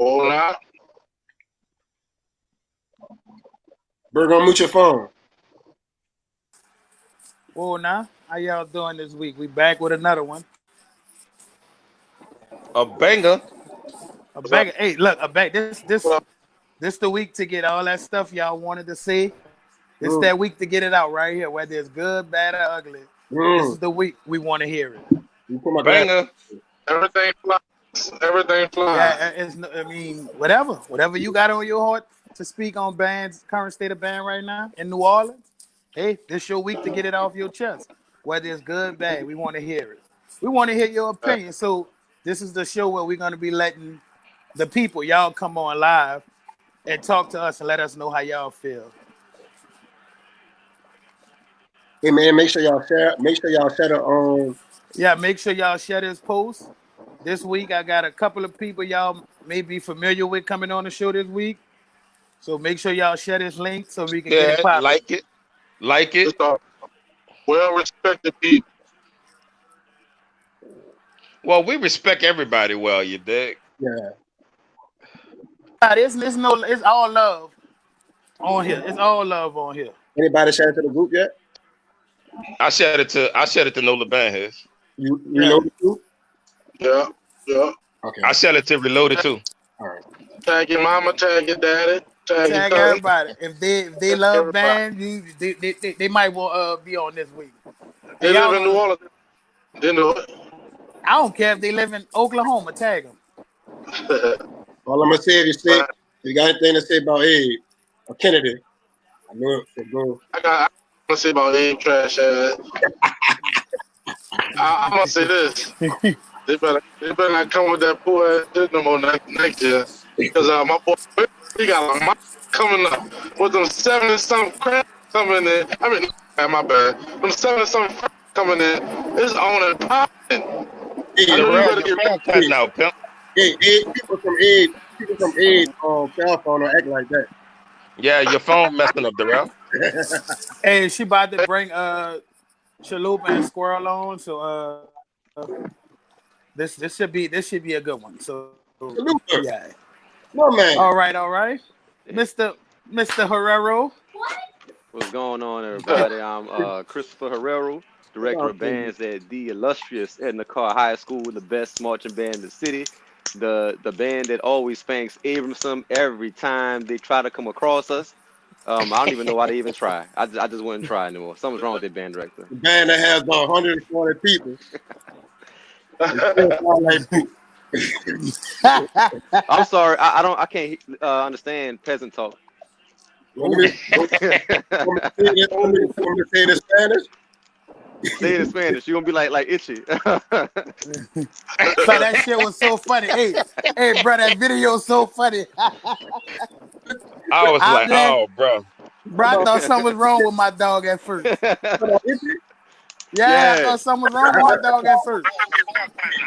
Hola. Bro, gonna mute your phone. Whoa, now, how y'all doing this week? We back with another one. A banger. A banger. Hey, look, a back. What up? This the week to get all that stuff y'all wanted to see. This Mm. that week to get it out right here, whether it's good, bad, or ugly. This is the week we want to hear it. You put my glass. Banger. Everything flies. Everything flies. Yeah, I mean, whatever you got on your heart to speak on band's current state of band right now in New Orleans. Hey, this your week to get it off your chest. Whether it's good, bad, we want to hear it. We want to hear your opinion. So this is the show where we're gonna be letting the people y'all come on live and talk to us and let us know how y'all feel. Hey man, make sure y'all share. Make sure y'all share the Yeah, make sure y'all share this post. This week I got a couple of people y'all may be familiar with coming on the show this week. So make sure y'all share this link so we can get it popping. Like it. Like it. Just a well-respected people. Well, we respect everybody well, you dig? yeah. It's all love on here. It's all love on here. Anybody share it to the group yet? I shared it to Nola Bandheads. You know the group? Yeah. Okay. I shared it to Reloaded too. All right. Tag your mama, tag your daddy, tag your Tag cousin. everybody. If they love band, they might want be on this week. They live in New Orleans. They know it. I don't care if they live in Oklahoma. Tag them. All I'm gonna say if you got anything to say about Abe or Kennedy, I know it. So go. I'm gonna say about Abe trash ass. I'm gonna say this. They better not come with that poor ass shit no more next year. Because my boy, he got a mic coming up with them 70-something crap coming in. I mean, my bad. Them 70-something crap coming in. It's on and popping. Hey, I know you Darrell, better your get phone cutting out, pimp. Hey, people from Abe cell phone don't act like that. Yeah, your phone messing up, Darrell. Hey, she about to bring Chalupa and Squirrel on, so this should be a good one. So yeah. No man. All right. Mr. Herrero. What's going on, everybody? I'm Christopher Herrero, director of bands at the illustrious Edna Carr High School, the best marching band in the city. The band that always spanks Abramson every time they try to come across us. I don't even know why they even try. I just wouldn't try anymore. Something's wrong with their band director. The band that has about 140 people. I'm sorry, I can't understand peasant talk. Want me to say it in Spanish? Say it in Spanish. You're gonna be like itchy. So that shit was so funny. Hey, bro, that video is so funny. I was like, oh, bro. Bro, I thought something was wrong with my dog at first. Yeah, I thought something was wrong with my dog at first.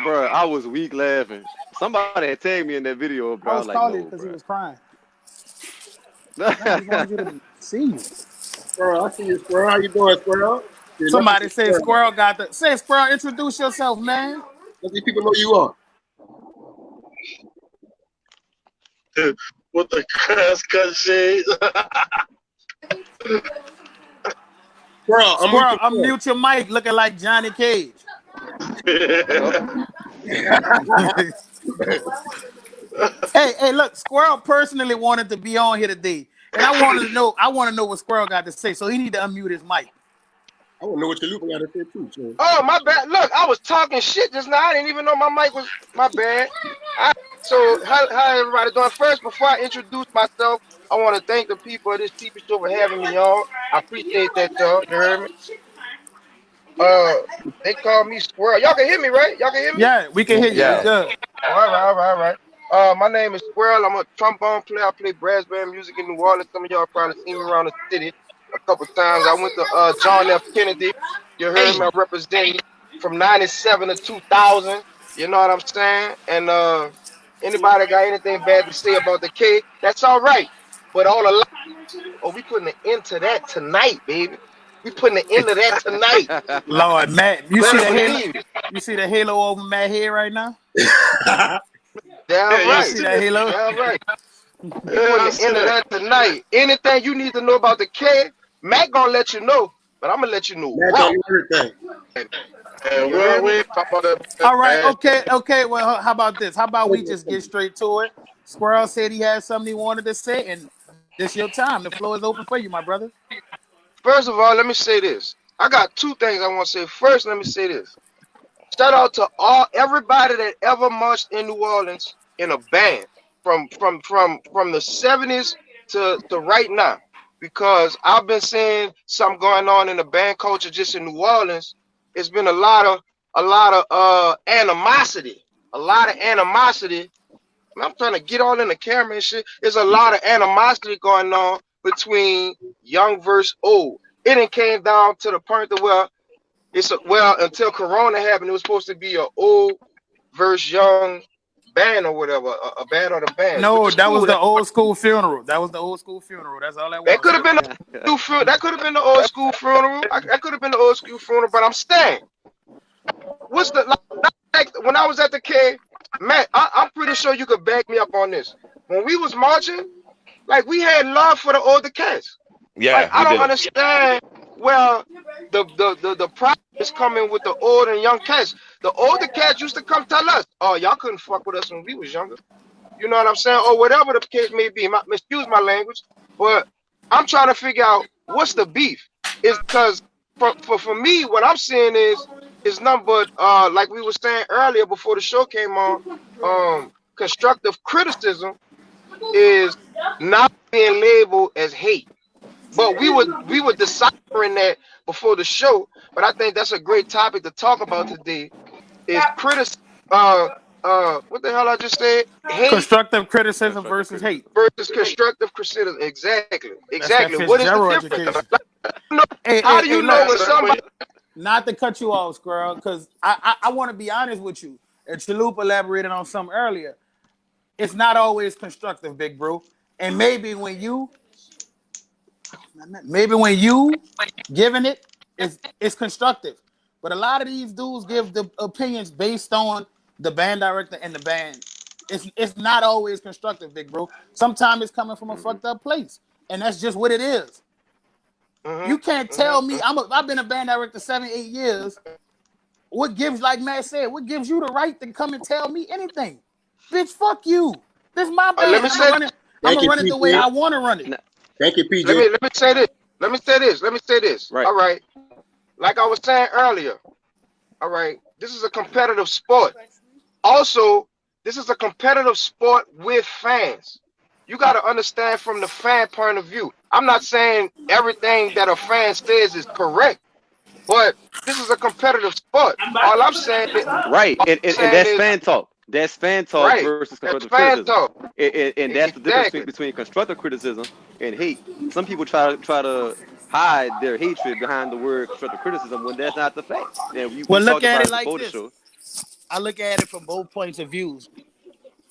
Bro, I was weak laughing. Somebody had tagged me in that video, bro. I was calling because he was crying. I wanted you to see you. Squirrel, I see you, Squirrel. How you doing, Squirrel? Somebody say Squirrel got the... Say, Squirrel, introduce yourself, man. Let these people know you are. with the grass cut shades. Squirrel, unmute your mic looking like Johnny Cage. Hey, look, Squirrel personally wanted to be on here today. And I want to know what Squirrel got to say, so he need to unmute his mic. I want to know what Chalupa got to say too. So. Oh, my bad. Look, I was talking shit just now. I didn't even know my mic was my bad. So how everybody doing? First, before I introduce myself, I want to thank the people of this TV show for having me on. I appreciate that, y'all. You heard me? They call me Squirrel. Y'all can hear me, right? Y'all can hear me? Yeah, we can hear you. Yeah. Good. All right. My name is Squirrel. I'm a trombone player. I play brass band music in New Orleans. Some of y'all probably seen me around the city a couple times. I went to John F. Kennedy. You heard me? I represented from 97 to 2000. You know what I'm saying? And anybody got anything bad to say about the K, that's all right. But we putting an end to that tonight, baby. We putting an end to that tonight. Lord, Matt, you see the halo over Matt here right now? Damn Yeah, you right. See see that, it. Halo? Damn right. We Yeah, putting I the see end of that. that tonight. Anything you need to know about the K, Mac gonna let you know, but I'm gonna let you know Matt raw. don't know everything. And You hear we me? ain't talk about that All right, bad shit. okay. Well, how about this? How about we just get straight to it? Squirrel said he had something he wanted to say, and this your time. The floor is open for you, my brother. First of all, let me say this. I got two things I want to say. First, let me say this. Shout out to everybody that ever marched in New Orleans in a band from the 70s to right now. Because I've been seeing something going on in the band culture just in New Orleans. It's been a lot of animosity. A lot of animosity. I'm trying to get all in the camera and shit. There's a lot of animosity going on between young versus old. It done came down to the point of where until Corona happened, it was supposed to be an old versus young band or whatever, a band or the bands, which No, is that was cool. the old school funeral. That was the old school funeral. That's all that That was, could have been Squirrel. that could have been the old school funeral. That could have been the old school funeral. But I'm staying. What's the like when I was at the K, Matt? I'm pretty sure you could back me up on this. When we was marching, like we had love for the older cats. Like Yeah, I we don't did. understand where the problem is coming with the old and young cats. The older cats used to come tell us, "Oh, y'all couldn't fuck with us when we was younger." You know what I'm saying? Or whatever the case may be. Excuse my language, but I'm trying to figure out what's the beef. Is because for me, what I'm seeing is nothing but like we were saying earlier before the show came on. Constructive criticism is not being labeled as hate. But we were deciphering that before the show. But I think that's a great topic to talk about today. Is what the hell I just said? Hate Constructive criticism Constructive versus hate. criticism. versus constructive criticism. Exactly. That's that Exactly. What is the Fitzgerald difference? education. No, Hey, how hey, do hey, you know look. when somebody Not to cut you off, Squirrel, because I want to be honest with you. And Chalupa elaborated on something earlier. It's not always constructive, big bro. And maybe when you giving it's constructive. But a lot of these dudes give the opinions based on the band director and the band. It's not always constructive, big bro. Sometimes it's coming from a Hmm. fucked up place, and that's just what it is. You can't mm-hmm, tell me mm-hmm. I've been a band director 7-8 years. What gives, like Matt said, what gives you the right to come and tell me anything? Bitch, fuck you. This is my Let band. me I'm gonna say run it. I'm Thank gonna you, run it the way PJ. I want to run it. Nah, Thank you, let PJ. me let me say this. Let me say this. right. All right. Like I was saying earlier, all right, this is a competitive sport. Also, this is a competitive sport with fans. You got to understand from the fan point of view. I'm not saying everything that a fan says is correct, but this is a competitive sport. Right. All I'm And saying that's is fan talk. That's fan talk right. versus That's constructive fan criticism. talk. And that's the difference Exactly. between constructive criticism and hate. Some people try to hide their hatred behind the word constructive criticism when that's not the fact. And we Well, look talked at about it it like before the this. show. I look at it from both points of views.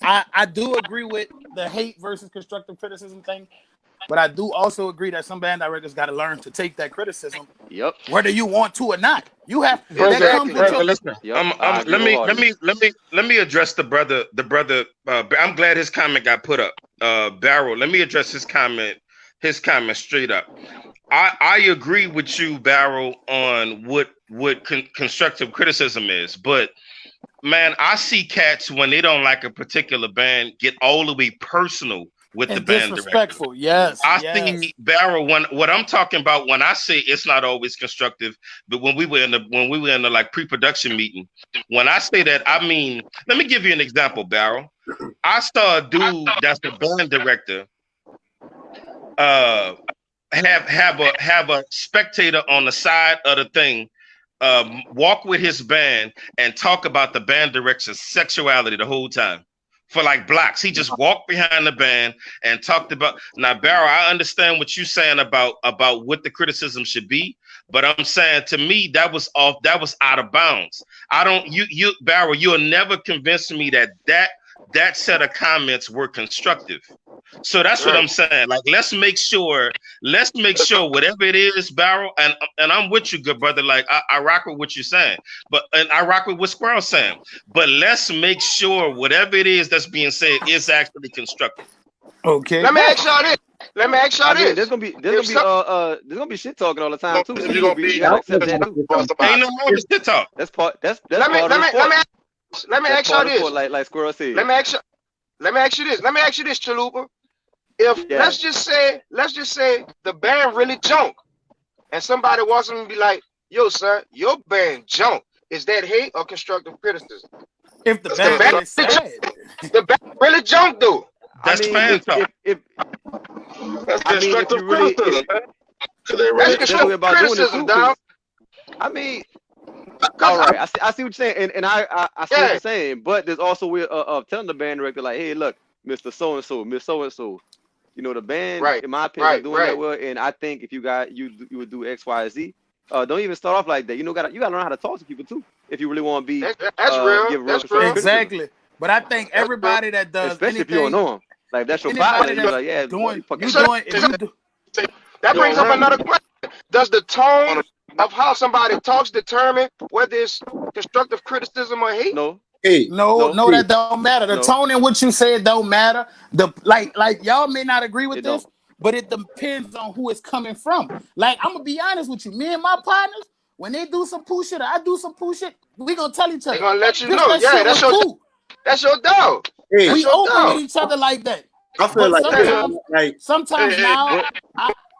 I do agree with the hate versus constructive criticism thing, but I do also agree that some band directors got to learn to take that criticism, Yep. whether you want to or not. You have that Brinker, comes Exactly. with Brinker, your. listen. Yep. I agree Let me let wholeheartedly. me let me let me address the brother. I'm glad his comment got put up. Barrel. Let me address his comment. His comment straight up. I agree with you, Barrel, on what constructive criticism is, but man, I see cats when they don't like a particular band get all the way personal with the And band director. disrespectful. Yes, I yes. see Barrel when what I'm talking about when I say it's not always constructive, but when we were in the like pre-production meeting, when I say that, I mean, let me give you an example, Barrel. I saw a dude that's the band director uh have a spectator on the side of the thing walk with his band and talk about the band director's sexuality the whole time for like blocks. He just walked behind the band and talked about. Now, Barrow, I understand what you're saying about what the criticism should be, but I'm saying to me that was off. That was out of bounds. I don't. You Barrow, you'll never convince me that that set of comments were constructive. So that's what I'm saying. Like, let's make sure whatever it is, Barrel, and I'm with you, good brother. Like, I rock with what you're saying, and I rock with what Squirrel's saying. But let's make sure whatever it is that's being said is actually constructive. Okay. Let me ask y'all this. There's gonna be shit talking all the time too. So you gotta accept that too. Ain't no wrong with shit talk. That's part of the sport. Let me ask y'all this. Like Squirrel said. Let me ask you this, Chalupa. If let's just say the band really junk, and somebody wants them to be like, "Yo, son, your band junk." Is that hate or constructive criticism? If the band really sad, the band really junk, though. That's fan talk. That's constructive criticism. That's constructive criticism, dog. I mean, all right, I see what you're saying, and I see what you're saying, but there's also a way of telling the band director, like, hey, look, Mr. So-and-so, Miss So-and-so, you know, the band, in my opinion, is doing that well, and I think if you would do X, Y, Z. Don't even start off like that. You gotta learn how to talk to people too, if you really want to be. That's real. That's real. Exactly. But I think everybody that does especially anything, if you don't know them, like that's your partner, you're like, yeah, that brings up another question. Does the tone of how somebody talks determine whether it's constructive criticism or hate? No. No, that don't matter. The tone in which you say it don't matter. Like y'all may not agree with this, but it depends on who it's coming from. Like, I'm gonna be honest with you. Me and my partners, when they do some poo shit or I do some poo shit, we gonna tell each other. They gonna let you know. Yeah, that's your dog. Hey, we open with each other like that. I feel sometimes now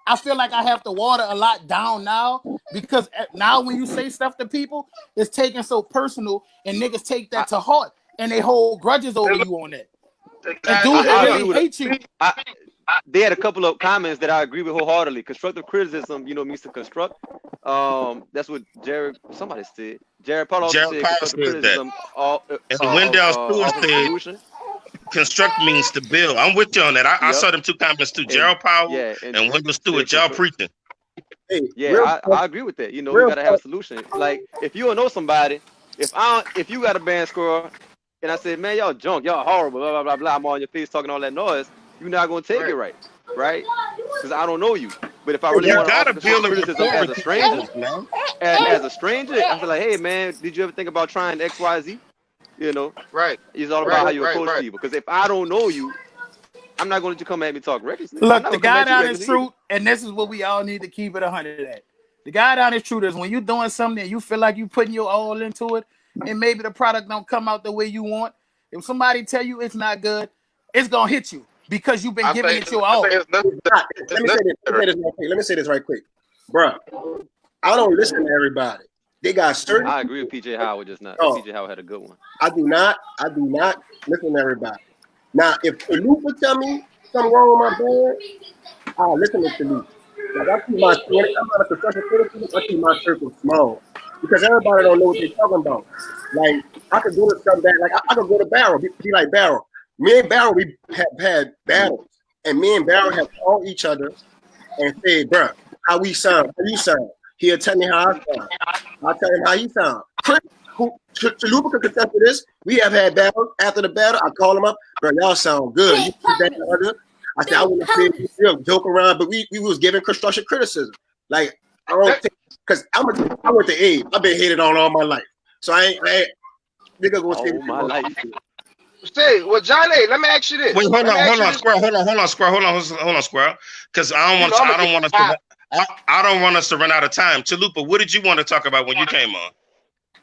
I feel like I have to water a lot down now, because now when you say stuff to people, it's taken so personal, and niggas take that to heart, and they hold grudges over you on that. And dudes really hate you. They had a couple of comments that I agree with wholeheartedly. Constructive criticism, means to construct. That's what somebody said. Jared Powell said constructive criticism. And Wendell Stewart said construct means to build. I'm with you on that. I saw them two comments too. Gerald Powell and Wendell Stewart. Y'all preaching. I agree with that. You gotta have a solution. Like, if you don't know somebody, if you got a band score, and I said, man, y'all junk, y'all horrible, blah blah blah blah, I'm on your face talking all that noise, you're not gonna take it right? Because I don't know you. But if I really want to offer criticism as a stranger, I feel like, hey man, did you ever think about trying XYZ? Right. It's all about how you approach people. Because if I don't know you, I'm not going to let you come at me talk recklessly. Look, the guy down is truth, and this is what we all need to keep it 100 at. The guy down is truth is when you're doing something and you feel like you putting your all into it, and maybe the product don't come out the way you want. If somebody tell you it's not good, it's gonna hit you because you've been giving it your all. Let me say this right quick, bro. I don't listen to everybody. They got certain. I agree with PJ Howard just now. PJ Howard had a good one. I do not listen to everybody. Now, if Chalupa tell me something wrong with my band, I'll listen to Chalupa. Like, I keep I'm not a construction criticism. I keep my circle small because everybody don't know what they're talking about. Like, I could go to something like I could go to Barrel, be like Barrel. Me and Barrel, we have had battles, and me and Barrel have called each other and said, "Bro, how we sound? How you sound?" He'll tell me how I sound. I'll tell him how he sound. Chalupa could contest to this. We have had battles. After the battle, I call him up. Bro, y'all sound good. You that and other. I said, I wouldn't say you joke around, but we was giving construction criticism. Like, I don't think, because I went to A. I've been hated on all my life. So I ain't nigga gonna say my life. Say, well, John A., let me ask you this. Wait, hold on, Squirrel. Hold on, Squirrel. Because I don't want us to run out of time. Chalupa, what did you want to talk about when you came on?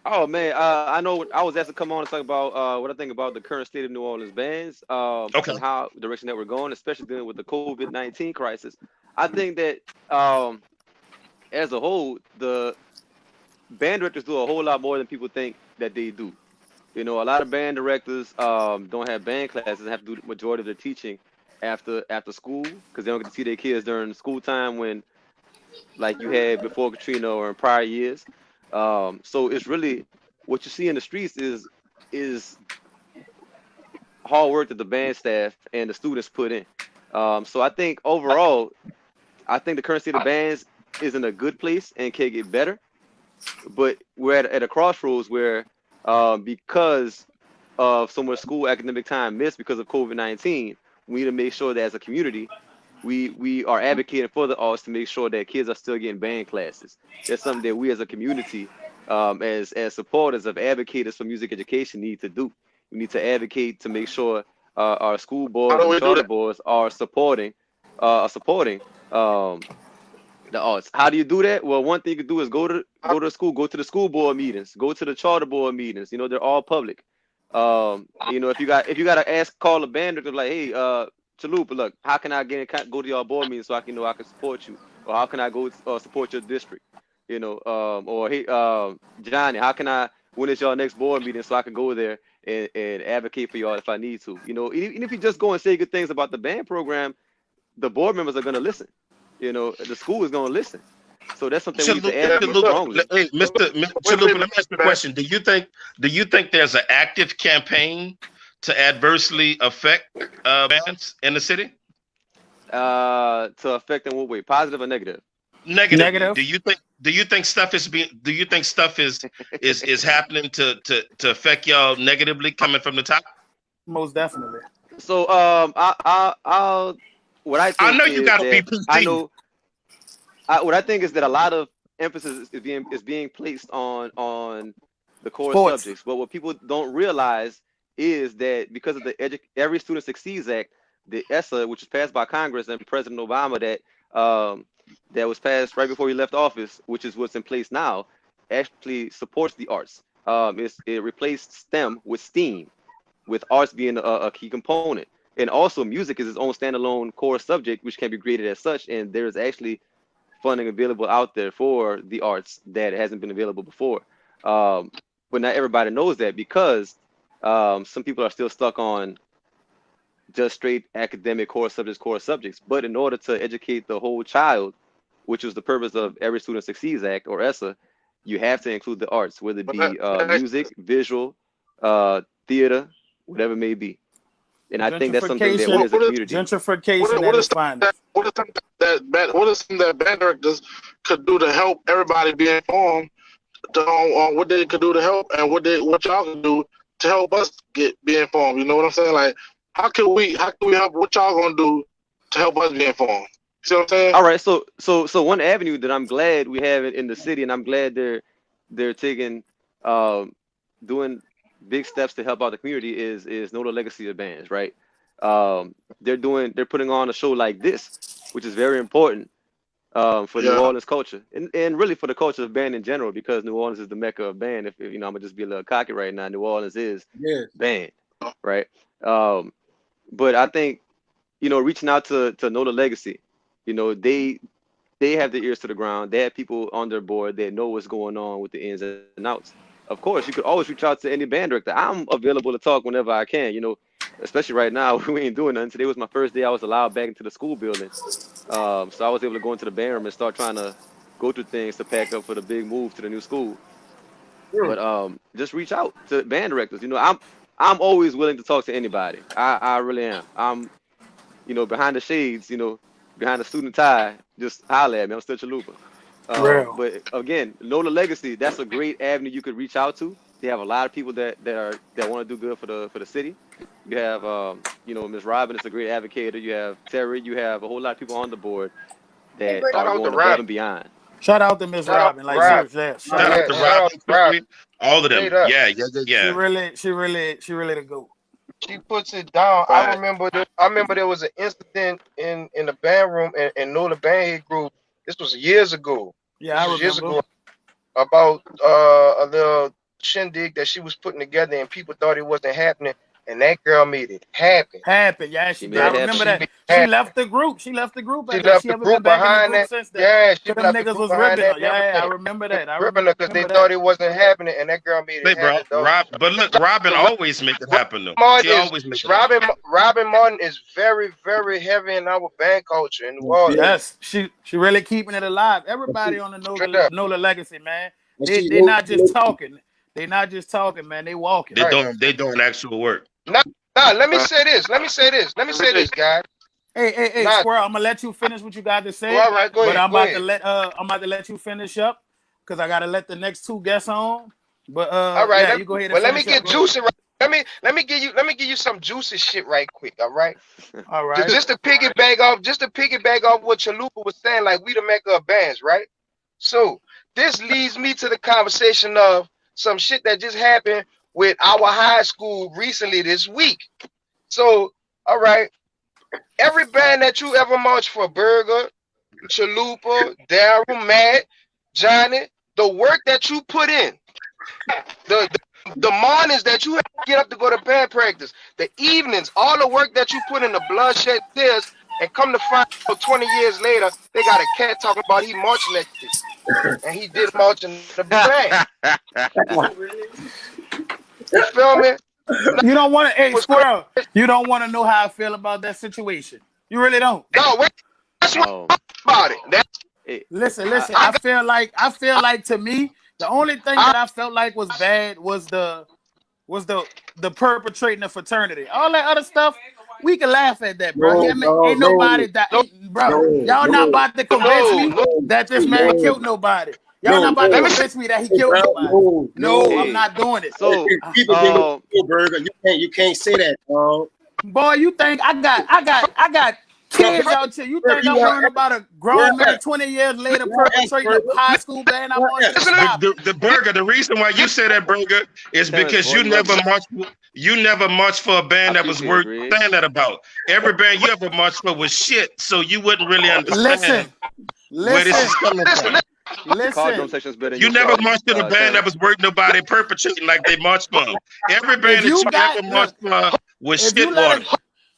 Oh man, I know I was asked to come on and talk about what I think about the current state of New Orleans bands, and how the direction that we're going, especially dealing with the COVID-19 crisis. I think that as a whole, the band directors do a whole lot more than people think that they do. A lot of band directors don't have band classes and have to do the majority of their teaching after school because they don't get to see their kids during school time when, like you had before Katrina or in prior years. So it's really what you see in the streets is hard work that the band staff and the students put in. So I think overall, the current state of bands is in a good place and can get better. But we're at a crossroads where because of so much school academic time missed because of COVID-19, we need to make sure that as a community, we are advocating for the arts to make sure that kids are still getting band classes. That's something that we as a community, as supporters of advocates for music education, need to do. We need to advocate to make sure our school How boards do and we do charter that? boards are supporting the arts. How do you do that? Well, one thing you can do is go to school, go to the school board meetings, go to the charter board meetings. You know, they're all public. You know, if you got to call a band director like, hey, Chalupa, look, how can I go to your board meeting so I can know I can support you, or how can I go support your district? You know, or hey, Johnny, how can I when is your next board meeting so I can go there and advocate for y'all if I need to? You know, even if you just go and say good things about the band program, the board members are gonna listen. You know, the school is gonna listen. So that's something we need to Yeah, advocate but look, strongly. Hey, Mr. Chalupa, let me ask you a man. question. Do you think there's an active campaign to adversely affect bands in the city? To affect in what way? Positive or negative? Negatively. Negative. Do you think stuff is happening to affect y'all negatively coming from the top? Most definitely. So I'll what I I think know you is gotta be that I PC. know what I think is that a lot of emphasis is being placed on the core Sports. subjects. But what people don't realize is that because of the Every Student Succeeds Act, the ESSA, which was passed by Congress and President Obama, that was passed right before he left office, which is what's in place now, actually supports the arts. It replaced STEM with STEAM, with arts being a key component. And also music is its own standalone core subject, which can be graded as such. And there's actually funding available out there for the arts that hasn't been available before. But not everybody knows that because some people are still stuck on just straight academic core subjects. But in order to educate the whole child, which was the purpose of Every Student Succeeds Act, or ESSA, you have to include the arts, whether it be music, visual, theater, whatever it may be. And I think that's something that we as a community. Gentrification at its finest. What are some that band directors could do to help everybody be informed on what they could do to help and what y'all can do to help us be informed? You know what I'm saying? Like, how can we help? What y'all gonna do to help us be informed? You see what I'm saying? All right, so one avenue that I'm glad we have in the city, and I'm glad they're taking doing big steps to help out the community is know the legacy of bands, right? They're putting on a show like this, which is very important for New Orleans culture and really for the culture of band in general, because New Orleans is the mecca of band. If you know, I'm gonna just be a little cocky right now. New Orleans is band, right? But I think, you know, reaching out to know the legacy, you know, they have their ears to the ground. They have people on their board that know what's going on with the ins and outs. Of course, you could always reach out to any band director. I'm available to talk whenever I can, you know, especially right now. We ain't doing nothing. Today was my first day I was allowed back into the school building. So I was able to go into the band room and start trying to go through things to pack up for the big move to the new school. But just reach out to band directors. You know, I'm always willing to talk to anybody. I really am. I'm, you know, behind the shades, you know, behind the student tie, just holler at me. I'm still Chalupa. But again, know the legacy. That's a great avenue you could reach out to. They have a lot of people that want to do good for the city. You have you know, Ms. Robin is a great advocate. You have Terry. You have a whole lot of people on the board that are going above and beyond. Shout out to Ms. Robin. Like seriously, shout out to Robin. All of them. Yeah. She really the GOAT. She puts it down. I remember there was an incident in the band room and know the band head group. This was years ago. Yeah, I remember. Years ago, about a little shindig that she was putting together, and people thought it wasn't happening, and that girl made it happen. Yeah, I remember that. She left the group. She left the group. She left the group behind that. Yeah, she left the group behind that. Yeah, I remember that. Ripping her because they thought it wasn't happening, and that girl made it happen. But look, Robin always make it happen though. Robin Martin is very, very heavy in our band culture in New Orleans. Yes, she really keeping it alive. Everybody on the know the legacy, man. They're not just talking. They're not just talking, man. They walking. They doing actual work. Nah, let me say this, guys. Hey, Squirrel, I'm gonna let you finish what you got to say. All right, go ahead. I'm about to let you finish up because I gotta let the next two guests on. But all right, you go ahead. Well, let me get juicy let me give you some juicy shit right quick. All right. All right. Just to piggyback off what Chalupa was saying, like we the maker of bands, right? So this leads me to the conversation of some shit that just happened with our high school recently this week. So, all right, every band that you ever marched for, Burger, Chalupa, Daryl, Matt, Johnny, the work that you put in, the mornings that you have to get up to go to band practice, the evenings, all the work that you put in, the bloodshed tears, and come to find out 20 years later, they got a cat talking about he marching that shit. And he did march in the band. You feel me? You don't want to, hey, Squirrel, you don't want to know how I feel about that situation. You really don't. No, wait. That's what about it. Listen. I feel like to me, the only thing that I felt like was bad was the perpetrating the fraternity. All that other stuff, we can laugh at that, bro. Ain't nobody that, bro. Y'all not about to convince me that this man killed nobody. Y'all not about to convince me that he killed nobody. No, I'm not doing it. So people think Burger, you can't say that, bro. Boy, you think I got kids out here. You think I'm learning about a grown man 20 years later perpetrating a high school band? I want to stop. The Burger, the reason why you say that, Burger, is because you never marched for a band that was worth saying that about. Every band you ever marched for was shit, so you wouldn't really understand where this is coming from. Listen, you never marched to the band that was worth nobody perpetrating like they marched for. Every band that you ever marched for was shit water.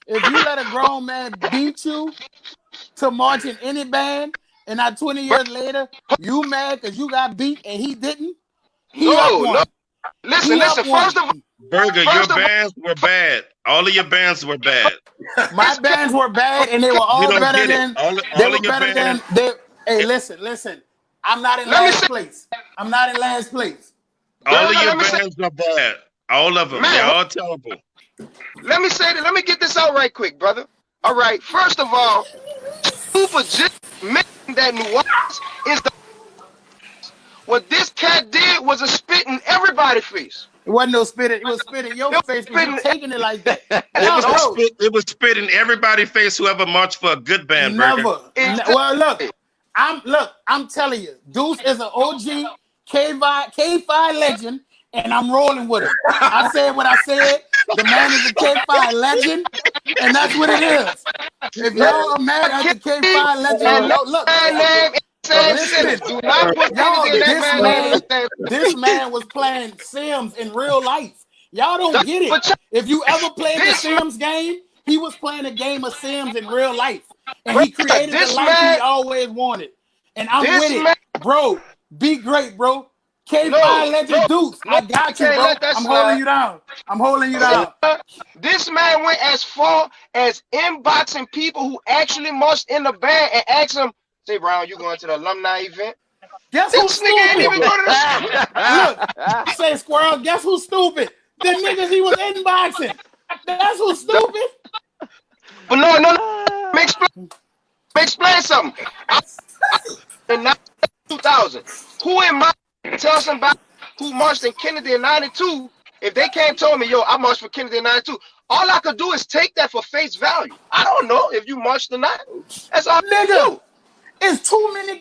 If you let a grown man beat you to march in any band, and now 20 years later, you mad because you got beat and he didn't? No. Listen. First of all, Burger, your bands were bad. All of your bands were bad. My bands were bad, and they were all better than. They were better than. Hey, listen. I'm not in last place. I'm not in last place. All of your bands are bad. All of them. They're all terrible. Let me say that. Let me get this out right quick, brother. All right. First of all, Super just mentioned that New Orleans is the. What this cat did was a spit in everybody's face. It wasn't no spitting. It was spitting in your face because you're taking it like that. It was spit in everybody's face whoever marched for a good band, Never. Burger. Well, I'm telling you, Deuce is an OG K5 legend, and I'm rolling with him. I said what I said. The man is a K5 legend, and that's what it is. If y'all are mad at the K5 legend, look. This man was playing Sims in real life. Y'all don't get it. If you ever played the Sims game, he was playing a game of Sims in real life. And he created the life he always wanted. And I'm with it. Bro, be great, bro. K5 legend Deuce. I got you, bro. I'm holding you down. This man went as far as inboxing people who actually marched in the band and asked them, say, Brown, you going to the alumni event? Guess who's stupid? Ain't even go to the Look, say Squirrel, guess who's stupid? The niggas he was inboxing. That's who's stupid. But no. Explain something. In 2000, who in my tell somebody who marched in Kennedy in 92, if they came and told me, yo, I marched for Kennedy in 92, all I could do is take that for face value. I don't know if you marched or not. That's all I do. It's too many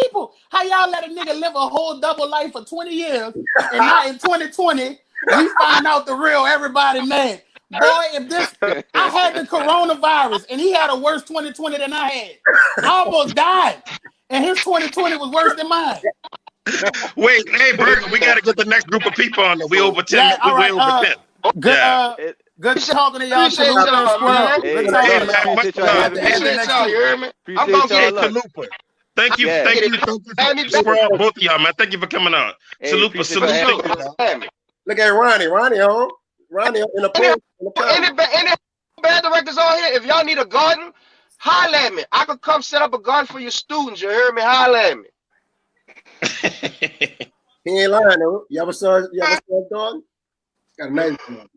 people. How y'all let a nigga live a whole double life for 20 years and not in 2020 we find out the real everybody man. Boy, I had the coronavirus and he had a worse 2020 than I had. I almost died. And his 2020 was worse than mine. Wait, hey, Burger, we got to get the next group of people on there. We over 10. Yeah, all right, we over 10. Good talking to y'all. Appreciate y'all, Good talking to y'all. I'm going to get Chalupa. Thank you, Squirrel, both of y'all, man. Thank you for coming on. Chalupa, salute. Look at Ronnie on. Ronnie in the pool. Any band directors on here, if y'all need a garden, holla at me. I could come set up a garden for your students. You heard me? Holla at me. He ain't lying though. You ever saw dog? Got a nice one.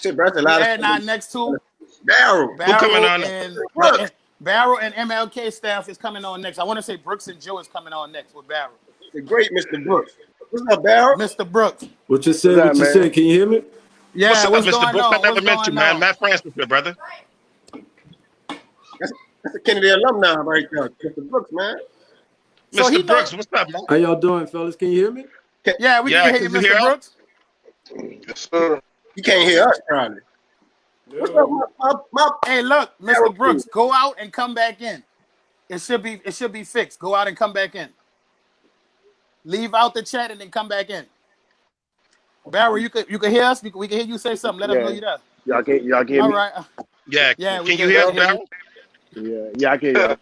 Shit, bro, that's a lot of next to Barrel. Who coming on? Barrel and MLK staff is coming on next. I want to say Brooks and Joe is coming on next with Barrel. The great Mr. Brooks. What's up, Barrel? Mr. Brooks. What you said? What's What up, you man? said? Can you hear me? Yeah, What's up, what's Mr. going Brooks? I on? never What's met you, going man. on? Matt Francis here, brother. That's a Kennedy alumni right there, Mr. Brooks, man. So he Mr. know. Brooks, what's up, man? How y'all doing, fellas? Can you hear me? Yeah, we Yeah, can hear you, can you hear Mr. us? Brooks. Yes, sir. You can't hear us, probably. What's up, my Hey, look, Barrel Mr. Brooks, go out and come back in. It should be fixed. Go out and come back in. Leave out the chat and then come back in. Barry, you can hear us. We can hear you say something. Let us know Yeah. you there. Y'all can hear All me? right. Yeah, Yeah, we can you can hear us, hear Darryl? you. Yeah, I can hear y'all.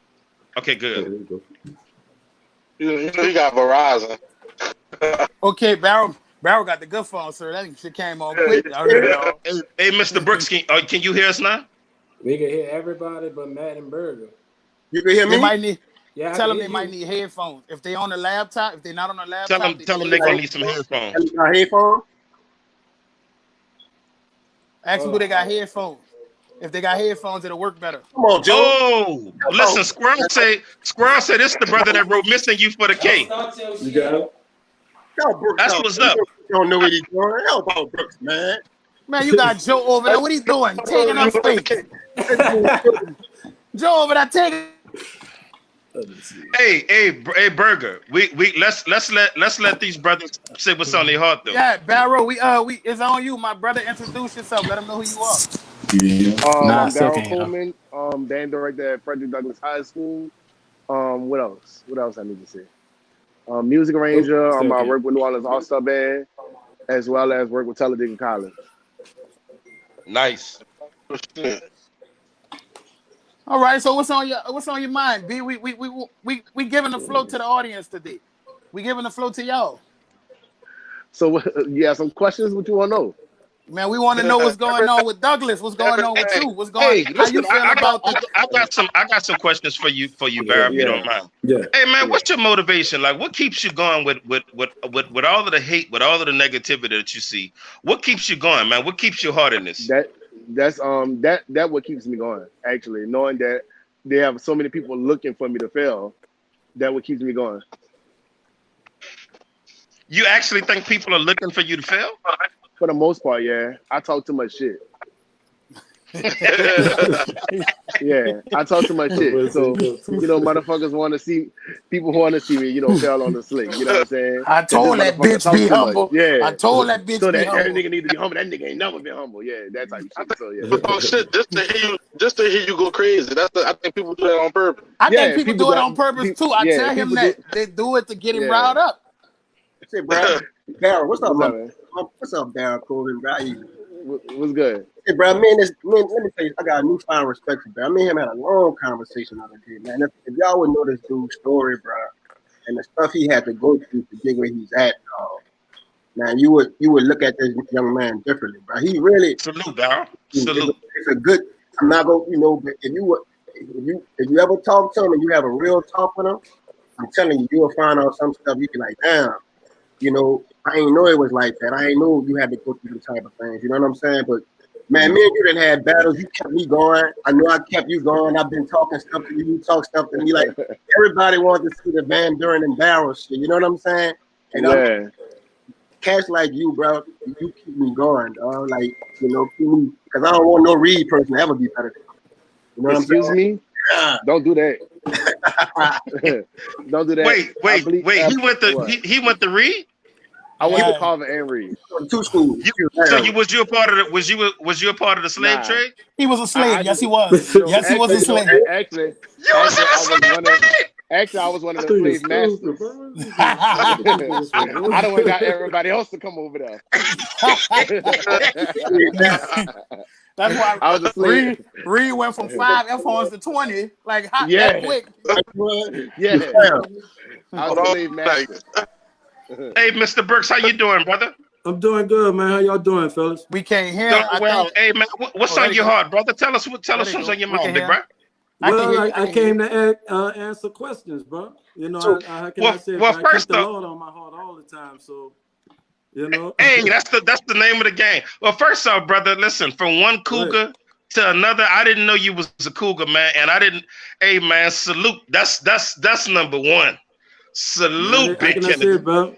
Okay, Oh, good. there you go. You know, he got Verizon. Okay, Barry got the good phone, sir. That shit came on Yeah, quick. I already know. Hey, Mr. Brooks, can you hear us now? We can hear everybody but Matt and Burger. You can hear They me? might need. Yeah, I Tell can them hear they might you. need headphones. If they on the laptop, if they're not on the Tell laptop, them they need they're gonna headphones. need some headphones. Got headphones? Ask them do they got headphones. If they got headphones, it'll work better. Come on, Joe. Oh, listen, Squirrel say this is the brother that wrote "Missing You for the K." You got it? Help Brooks That's out. what's You up. don't know what he's doing. Help out Brooks, man. Man, you got Joe over there. What he doing? Taking up space. Joe over there taking. Let me see. Hey, Burger. We let's let these brothers say what's on their heart though. Yeah, Barrow. We it's on you, my brother. Introduce yourself. Let them know who you are. Nah, I I'm still Daryl can't hear them. Coleman, band director at Frederick Douglass High School. What else? What else I need to say? Music arranger. Still I can't. work with New Orleans All Star Band, as well as work with Talladega College. Nice. All right. So what's on your mind, B? We giving the flow to the audience today. We giving the flow to y'all. So, you have some questions? What you want to know? Man, we want to know what's going on with Douglas. What's going on with you? What's going? Hey, How listen, you feel about the? I got some questions for you, Barry, if you don't mind. Yeah. Hey man, Yeah. what's your motivation? Like, what keeps you going with all of the hate, with all of the negativity that you see? What keeps you going, man? What keeps your heart in this? That's what keeps me going. Actually, knowing that they have so many people looking for me to fail, that what keeps me going. You actually think people are looking for you to fail? For the most part, yeah. I talk too much shit. Yeah, I talk too much shit. So, motherfuckers want to see, people who want to see me, fail on the slick. You know what I'm saying? I told that motherfucker bitch talk be too much. humble. Yeah. I told that bitch So be that humble. nigga need to be humble. That nigga ain't never been humble. Yeah, that type of shit. So, yeah. Oh shit! Just to hear you go crazy. I think people do that on purpose. I Yeah, think people do it got- on purpose pe- too. I yeah, tell him people that do- they do it to get him Yeah. riled up. Say, bro. Barrel, what's up, What's up, man? man? What's up, Barrel Coleman, bro? What's good? Hey, bro, let me tell you, I got a newfound respect for bro. Me and him had a long conversation the other day, man. If y'all would know this dude's story, bro, and the stuff he had to go through to get where he's at, man, you would look at this young man differently, bro. He really Salute, Barry. Salute. it's a good. I'm not gonna, but if you ever talk to him and you have a real talk with him, I'm telling you, you'll find out some stuff you be like, damn, I ain't know it was like that. I ain't know you had to go through the type of things. You know what I'm saying? But man, me and you done had battles. You kept me going. I know I kept you going. I've been talking stuff to you. You talk stuff to me. Like everybody wanted to see the Van Buren and Barrel shit. You know what I'm saying? And Yeah. cats like you, bro, you keep me going, dog. Like, keep me, because I don't want no Reed person to ever be better than me. You know what I'm saying? Excuse me? Yeah. Don't do that. Don't do that. Wait. He went to Reed. I went to Yeah. Carver and Reed. Two schools. Was you a part of the was you a part of the slave Nah. trade? He was a slave. I Yes, just- he was. Yes, he was a slave. Actually, You was in the slave trade. I was one of the Dude, slave stupid, masters. bro. I don't got everybody else to come over there. That's why I was a slave. Reed went from 5 F-horns to 20, like hot Yeah. that quick. Yeah, I was a Hold on, slave master. Hey, Mr. Brooks, how you doing, brother? I'm doing good, man. How y'all doing, fellas? We can't hear. Doing I well. think. Hey man, what's there on you your go. heart, brother? Tell us There what's you go. on your We can mind, big hear. bro. I can hear Well, you. I came to answer questions, bro. How can I say it? Well, I first keep the off, Lord on my heart all the time, so hey, that's the name of the game. Well, first off, brother, listen, from one cougar to another, I didn't know you was a cougar, man, and I didn't. Hey, man, salute. That's number one. Salute, How Big can I say Kennedy. it, bro?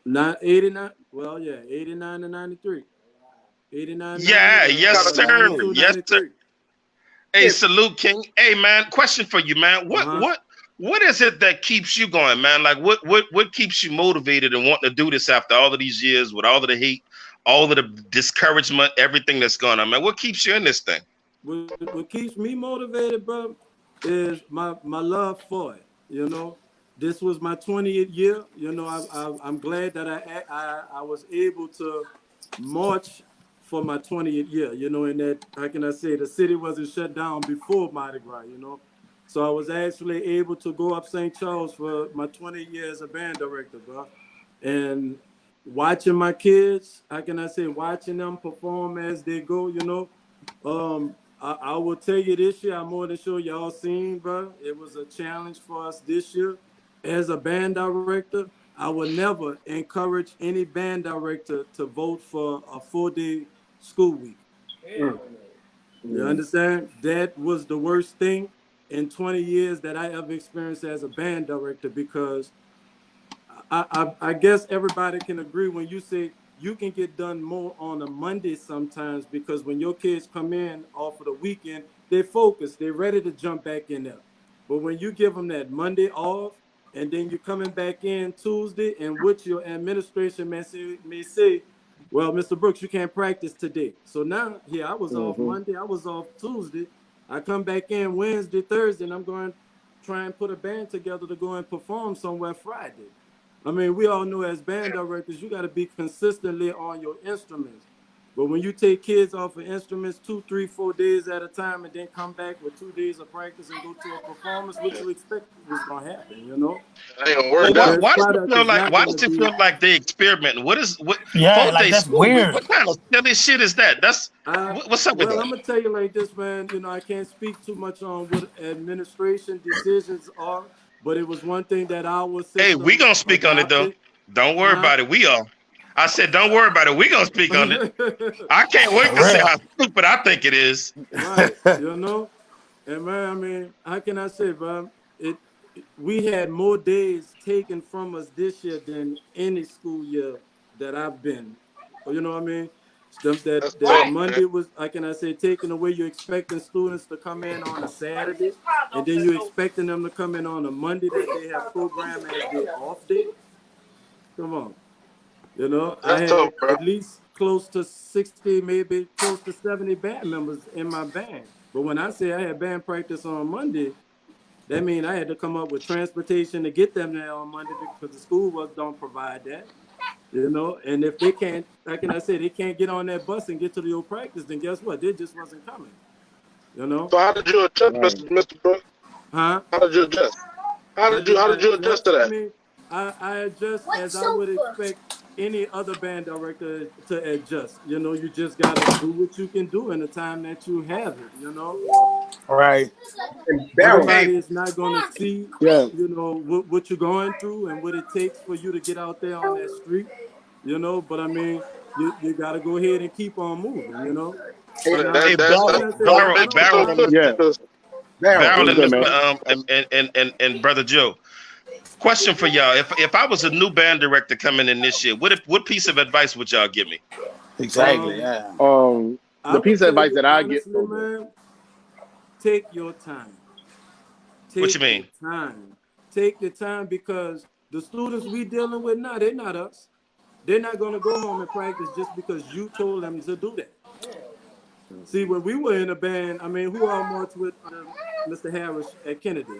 Not 89. Well, yeah, 89 to 93. 89, 90, Yeah, yes, sir. 92, Yes, sir. 93. Hey, salute, King. Hey, man, question for you, man. Uh-huh. What is it that keeps you going, man? Like, what keeps you motivated and wanting to do this after all of these years with all of the hate, all of the discouragement, everything that's going on, man? What keeps you in this thing? What keeps me motivated, bro, is my love for it. You know, this was my 20th year. You know, I'm glad that I was able to march for my 20th year. You know, and that, how can I say, the city wasn't shut down before Mardi Gras. You know, so I was actually able to go up St. Charles for my 20 years as a band director, bro, and watching my kids, how can I say, watching them perform as they go. You know, I will tell you this year, I'm more than sure y'all seen, bro. It was a challenge for us this year. As a band director, I would never encourage any band director to vote for a 4-day school week. You understand? That was the worst thing in 20 years that I ever experienced as a band director, because I guess everybody can agree when you say you can get done more on a Monday sometimes, because when your kids come in off of the weekend, they're focused, they're ready to jump back in there. But when you give them that Monday off, and then you're coming back in Tuesday, and what your administration may say, well, Mr. Brooks, you can't practice today. So now, here, I was off Monday, I was off Tuesday. I come back in Wednesday, Thursday, and I'm going to try and put a band together to go and perform somewhere Friday. I mean, we all know as band directors, you got to be consistently on your instruments. But when you take kids off of instruments 2, 3, 4 days at a time, and then come back with 2 days of practice and go to a performance, what you expect was going to happen, you know? That ain't gonna Well, work why, out. This why does it product feel is like? not Why going does to it be. feel like they experimenting? What Yeah, 4 like day that's school week? weird. What kind of silly shit is that? What's up with Well, that? I'm gonna tell you like this, man. You know, I can't speak too much on what administration decisions are, but it was one thing that our Hey, we system gonna speak on it though. adopted. Don't worry Huh? about it. We are. I said, don't worry about it. We gonna speak on it. I can't wait For to see real. how stupid I think it is. Right. You know? And man, I mean, how can I say, bro? We had more days taken from us this year than any school year that I've been. You know what I mean? Stuff That's that tough, man. Monday was, how can I say, taking away. You're expecting students to come in on a Saturday, and then you're expecting them to come in on a Monday that they have programmed as their off day. Come on. You know, I That's tough, had bro. at least close to 60, maybe close to 70 band members in my band. But when I say I had band practice on Monday, that means I had to come up with transportation to get them there on Monday, because the school don't provide that. You know, and if they can't, how can I say, they can't get on that bus and get to the old practice, then guess what? They just wasn't coming. You know? So how did you adjust, Mr. Brooks? Huh? How did you adjust? How did How I did you adjust to adjust? I that? mean, I adjust as I would expect any other band director to adjust. You know, you just gotta do what you can do in the time that you have it. You know, Right. And Barrel. Hey, everybody is not gonna see, Yeah. you know, what you're going through and what it takes for you to get out there on that street. You know, but I mean, you gotta go ahead and keep on moving. You know, Hey, and Hey, how can I say, don't I Barrel, make don't me so Barrel, twisted Yeah. because Barrel. Barrel, What's and good, Mr. man? And brother Joe. Question for y'all: If I was a new band director coming in this year, what piece of advice would y'all give me? Exactly. um Yeah. I The piece would of tell advice you that I get. honestly, Oh, good. man, take your time. What you Take your mean? time. Take your time, because the students we dealing with now, they're not us. They're not gonna go home and practice just because you told them to do that. See, when we were in a band, I mean, who all marched with Mr. Harris at Kennedy,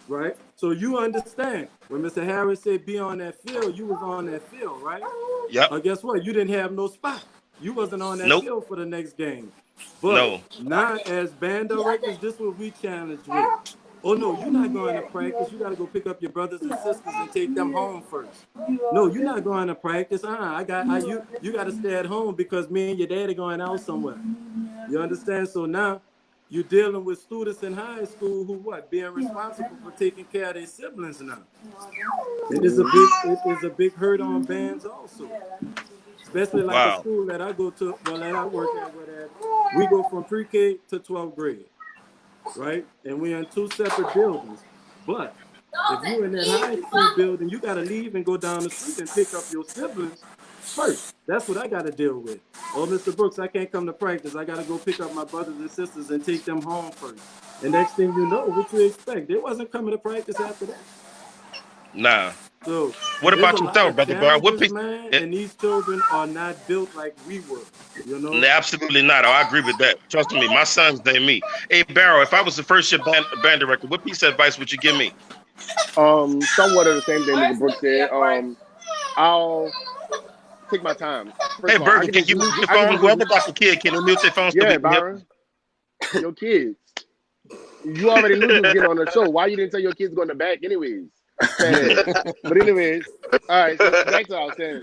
right? So you understand when Mr. Harris said be on that field, you was on that field, right? Yep. Guess what? You didn't have no spot. You wasn't on that Nope. field for the next game. But No. now, as band directors, this is what we challenge with. Oh no, you're not going to practice. You got to go pick up your brothers and sisters and take them home first. No, you're not going to practice. You got to stay at home because me and your daddy going out somewhere. You understand? So now you're dealing with students in high school who what being responsible for taking care of their siblings now. And it is a big hurt on bands also, especially like a Wow. school that I go to, well, that I work at, where that we go from pre-K to 12th grade, right? And we're in two separate buildings. But If you in that high school building, you got to leave and go down the street and pick up your siblings first. That's what I got to deal with. Oh, Mr. Brooks, I can't come to practice. I got to go pick up my brothers and sisters and take them home first. And next thing you know, what you expect? They wasn't coming to practice after that. Nah. So What there's about a lot yourself, of brother Brown? What challenges, piece? man, Eh, and these children are not built like we were, you know? Absolutely not. Oh, I agree with that. Trust me, my son's named me. Hey, Barrow, if I was the first year band director, what piece of advice would you give me? Somewhat of the same thing Mr. Brooks said. I'll take my time. First Hey, of all, Burger, can you mute your phone? Whoever got the kid, can you mute their phone so we yeah, can hear? Byron, your kids. You already knew you was getting on the show. Why you didn't tell your kids to go in the back anyways? But anyways, all right, so back to what I was saying.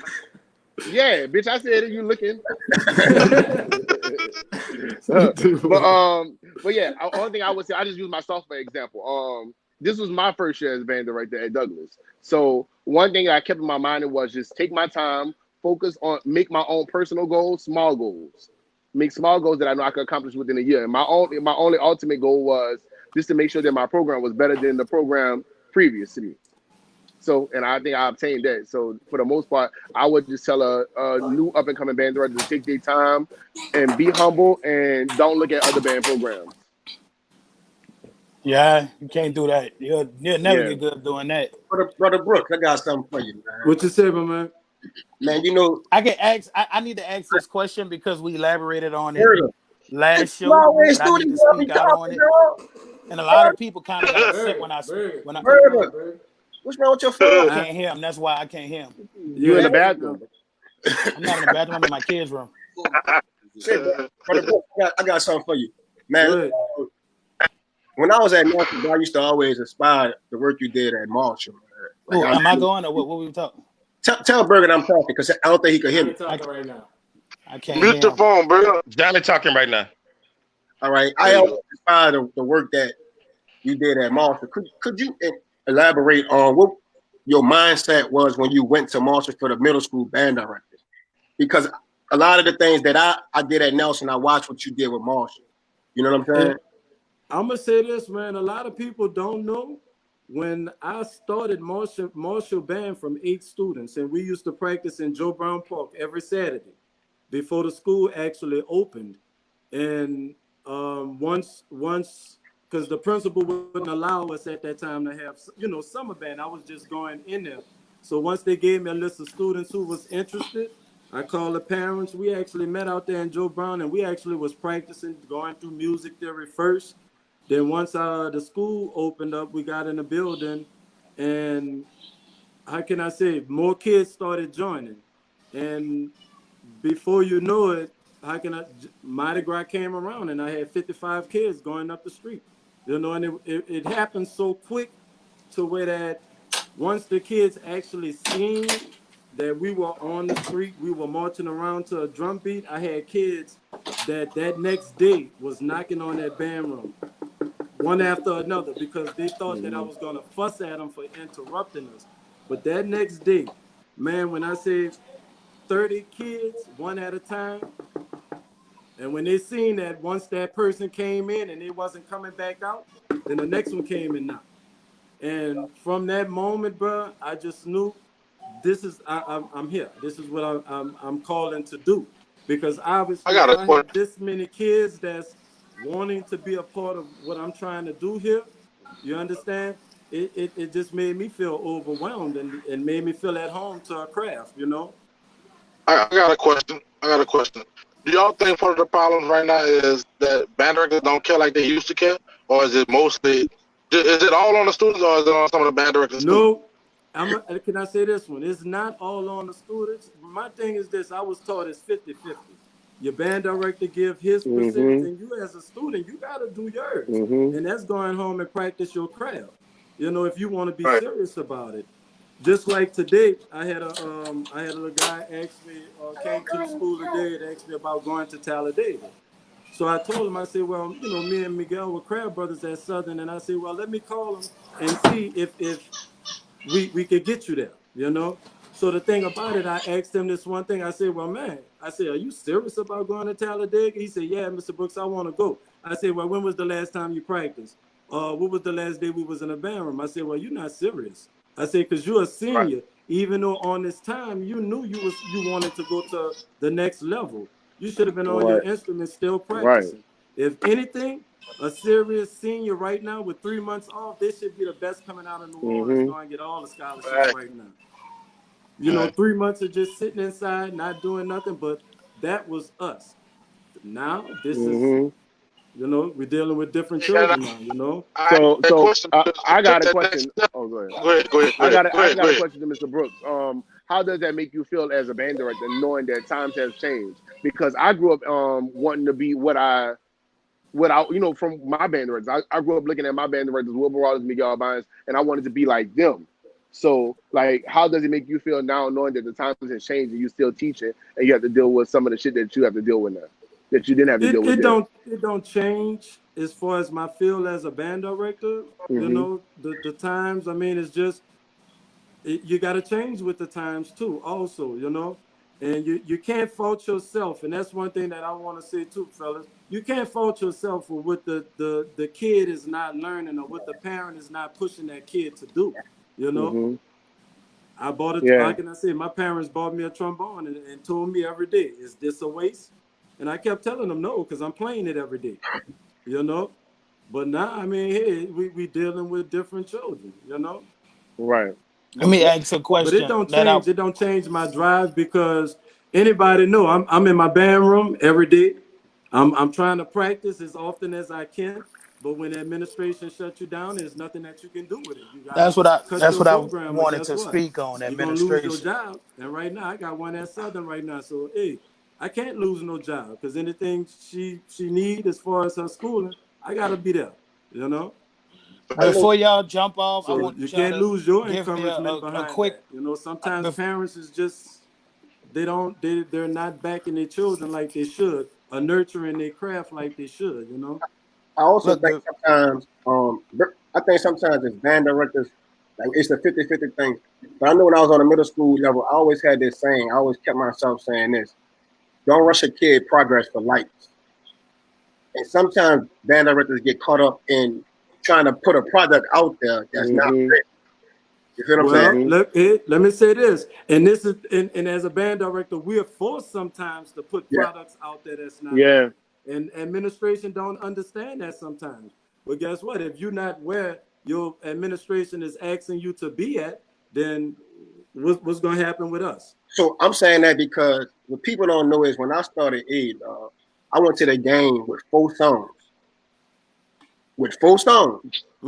Yeah, bitch, I said it, you looking. But yeah, only thing I would say, I just use myself for example. This was my first year as band director at Douglas. So one thing that I kept in my mind was just take my time, focus on, make my own personal goals, small goals. Make small goals that I know I could accomplish within a year. And my only ultimate goal was just to make sure that my program was better than the program previous to me. So, and I think I obtained that. So, for the most part, I would just tell a new up and coming band director to take their time and be humble and don't look at other band programs. Yeah, you can't do that. You'll never get good doing that. Brother Brooks, I got something for you, man. What you say, my man? Man, you know, I can ask. I need to ask this question because we elaborated on it Burger, last show. you always But I need to students speak out on it, and a lot of people kind of got upset when I. Burger, what's wrong with your phone? I can't hear him. That's why I can't hear him. You in the bathroom? I'm not in the bathroom. I'm in my kids' room. Brother Brooks, I got something for you, man. When I was at Marshall, I used to always aspire the work you did at Marshall. Like, am I going or what we were talking? Tell Bergen I'm talking because I don't think he could hear me. Talking right now. I can't Mute hear your him. phone, bro. Johnny talking right now. All right. I always aspire the work that you did at Marshall. Could you elaborate on what your mindset was when you went to Marshall for the middle school band director? Because a lot of the things that I did at Nelson, I watched what you did with Marshall. You know what I'm saying? I'm gonna say this, man. A lot of people don't know. When I started Marshall Band from 8 students, and we used to practice in Joe Brown Park every Saturday before the school actually opened. And once, because the principal wouldn't allow us at that time to have, summer band. I was just going in there. So once they gave me a list of students who was interested, I called the parents. We actually met out there in Joe Brown, and we actually was practicing, going through music theory first. Then once the school opened up, we got in the building, and how can I say, more kids started joining. And before you know it, Mardi Gras came around, and I had 55 kids going up the street. And it happened so quick to where that once the kids actually seen that we were on the street, we were marching around to a drum beat. I had kids that next day was knocking on that band room, one after another, because they thought that I was going to fuss at them for interrupting us. But that next day, man, when I say 30 kids, one at a time, and when they seen that once that person came in and they wasn't coming back out, then the next one came and knocked. And from that moment, bro, I just knew I'm here. This is what I'm calling to do. Because obviously, if I have this many kids that's wanting to be a part of what I'm trying to do here, you understand? It just made me feel overwhelmed and made me feel at home to a craft, I got a question. Do y'all think part of the problem right now is that band directors don't care like they used to care? Or is it mostly, is it all on the students or is it on some of the band directors? No. Can I say this one? It's not all on the students. My thing is this. I was taught it's 50-50. Your band director give his percentage, and you as a student, you got to do yours. And that's going home and practice your craft. If you want to be serious about it. Just like today, I had a little guy ask me, came to the school today and asked me about going to Talladega. So I told him, I said, well, me and Miguel were crab brothers at Southern, and I said, well, let me call him and see if we could get you there, So the thing about it, I asked him this one thing. I said, well, man, are you serious about going to Talladega? He said, yeah, Mr. Brooks, I want to go. I said, well, when was the last time you practiced? what was the last day we was in a band room? I said, well, you're not serious. I said, because you're a Right. senior, even though on this time you knew you wanted to go to the next level. You should have been on your Right. instrument still Right. practicing. If anything, a serious senior right now with 3 months off, they should be the best coming out of New Orleans, Mm-hmm. going to get all the scholarships Right. right now. You know, Right. 3 months of just sitting inside, not doing nothing, but that was us. Now, this is, Mm-hmm. we're dealing with different Hey, and children now, I So that so question because I you took got a that next question. step. Oh, go ahead. Go ahead. Go ahead. Go ahead. Go I ahead. got Go a ahead. question to Mr. Brooks. How does that make you feel as a band director, knowing that times have changed? Because I grew up wanting to be what I from my band directors. I grew up looking at my band directors, Wilbur Wallace, Miguel Bynes, and I wanted to be like them. So like, how does it make you feel now, knowing that the times have changed and you still teaching and you have to deal with some of the shit that you have to deal with now, that you didn't have to it, deal with it then? don't it don't change as far as my feel as a band director. Mm-hmm. The times, I mean, it's just you got to change with the times too also, and you can't fault yourself. And that's one thing that I want to say too, fellas. You can't fault yourself for what the kid is not learning or what the parent is not pushing that kid to do. you know Mm-hmm. I bought it. How Yeah. can I say? My parents bought me a trombone and told me every day, is this a waste? And I kept telling them no, because I'm playing it every day. you know but now, I mean, hey, we dealing with different children. Right. Let me ask a But it question don't that I change. It don't change my drive, because anybody know I'm in my band room every day. I'm trying to practice as often as I can. But when administration shuts you down, there's nothing that you can do with it. You gotta cut that's your what I program. But wanted guess to what? speak on You're gonna lose your administration. job. And right now, I got one at Southern right now. So hey, I can't lose no job, because anything she need as far as her schooling, I gotta be there. You know. I know. Before y'all jump off, I So want you y'all can't to lose your give me encouragement a behind quick. that. Sometimes Bef- parents is just they're not backing their children like they should, or nurturing their craft like they should. I also look, think sometimes, I think sometimes as band directors, like it's a 50-50 thing. But I know when I was on the middle school level, I always had this saying. I always kept myself saying this: "Don't rush a kid progress for likes." And sometimes band directors get caught up in trying to put a product out there that's not Mm-hmm. fit. You feel what I'm saying? Well, Mm-hmm. let me say this, and this is and as a band director, we're forced sometimes to put Yeah. products out there that's not Yeah. right, and administration don't understand that sometimes. But guess what? If you're not where your administration is asking you to be at, then what's going to happen with us? So I'm saying that because what people don't know is when I started Aid, I went to the game with 4 songs. With 4 songs,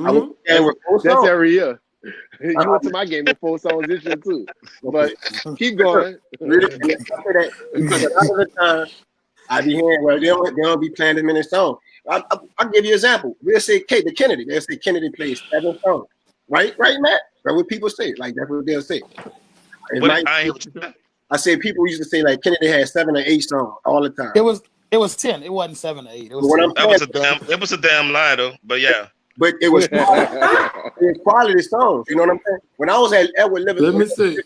I went Mm-hmm. to the game with four That's songs. every year. You went to Uh, my game with 4 songs this year too. okay, But keep going. really, yeah, I say that because a lot of the time I be hearing, well, they don't be playing as many songs. I'll give you an example. We'll say the Kennedy. They'll say Kennedy plays 7 songs. Right, Matt? That's what people say. Like, that's what they'll say. It What might. I ain't what you said? I say people used to say like Kennedy had 7 or 8 songs all the time. it was 10. It wasn't 7 or 8. It But was what 10. I'm saying, It was a damn lie though. But yeah. but it was quality songs. You know what I'm saying? When I was at Edward Let Livingston, me see.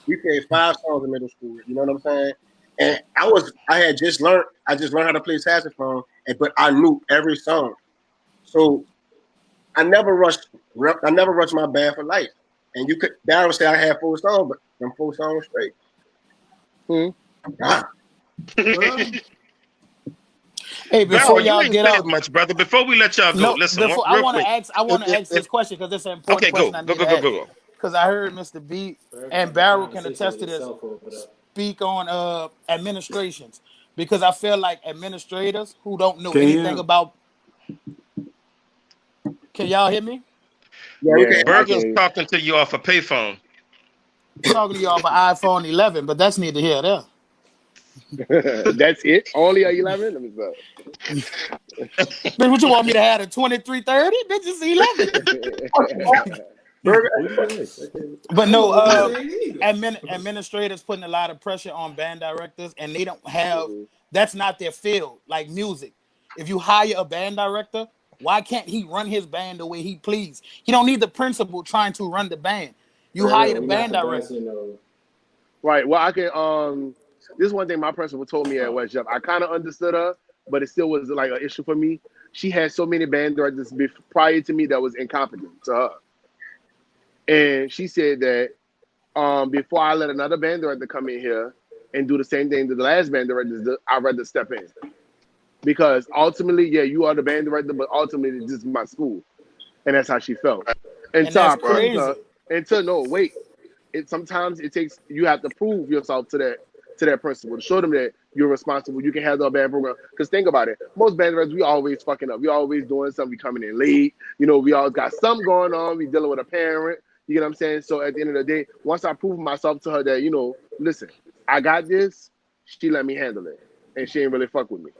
we played 5 songs in middle school. You know what I'm saying? And I just learned how to play saxophone, but I knew every song. So I never rushed my band for life. And you could Darryl say I had 4 songs, but them 4 songs straight. Hmm. Ah, Well, Hey, before Barrel, you y'all ain't get said out, much, brother. Before we let y'all go, no, listen, before real quick. I want to ask this question, because it's an important Okay, go, question I go, need go, to go, ask. go, go. Because I heard Mr. B and The Barrel can conversation attest with to this. itself open up. Speak on administrations, because I feel like administrators who don't know can anything you? about. Can y'all hear me? yeah, we can. Yeah, I Burger's can. talking to you off a payphone. Talking to y'all for iPhone 11, but that's neither here nor That's it. Only a 11. Let me stop. there. Bitch, what you want me to have a 2330? Bitch, it's 11. Burger. Who you guys? But I don't no, know what you're saying either. administrators putting a lot of pressure on band directors, and they don't have. Mhm. That's not their field. Like music, if you hire a band director, why can't he run his band the way he please? He don't need the principal trying to run the band. You hire Burger, the we got band the best, director. Right. Well, I can. This is one thing my principal told me at West Jeff. I kind of understood her, but it still was like an issue for me. she had so many band directors prior to me that was incompetent to her. And she said that before I let another band director come in here and do the same thing that the last band directors did, I'd rather step in. Because ultimately, yeah, you are the band director, but ultimately this is my school. And that's how she felt. And Until I that's proved her, crazy. no, wait. Sometimes it takes, you have to prove yourself to that principal, to show them that you're responsible, you can handle a band program. Because think about it, most band directors, we always fucking up. We always doing something, we coming in late. You know, we always got something going on. We dealing with a parent. You get what I'm saying? So at the end of the day, once I proved myself to her that, you know, listen, I got this, she let me handle it. And she ain't really fuck with me.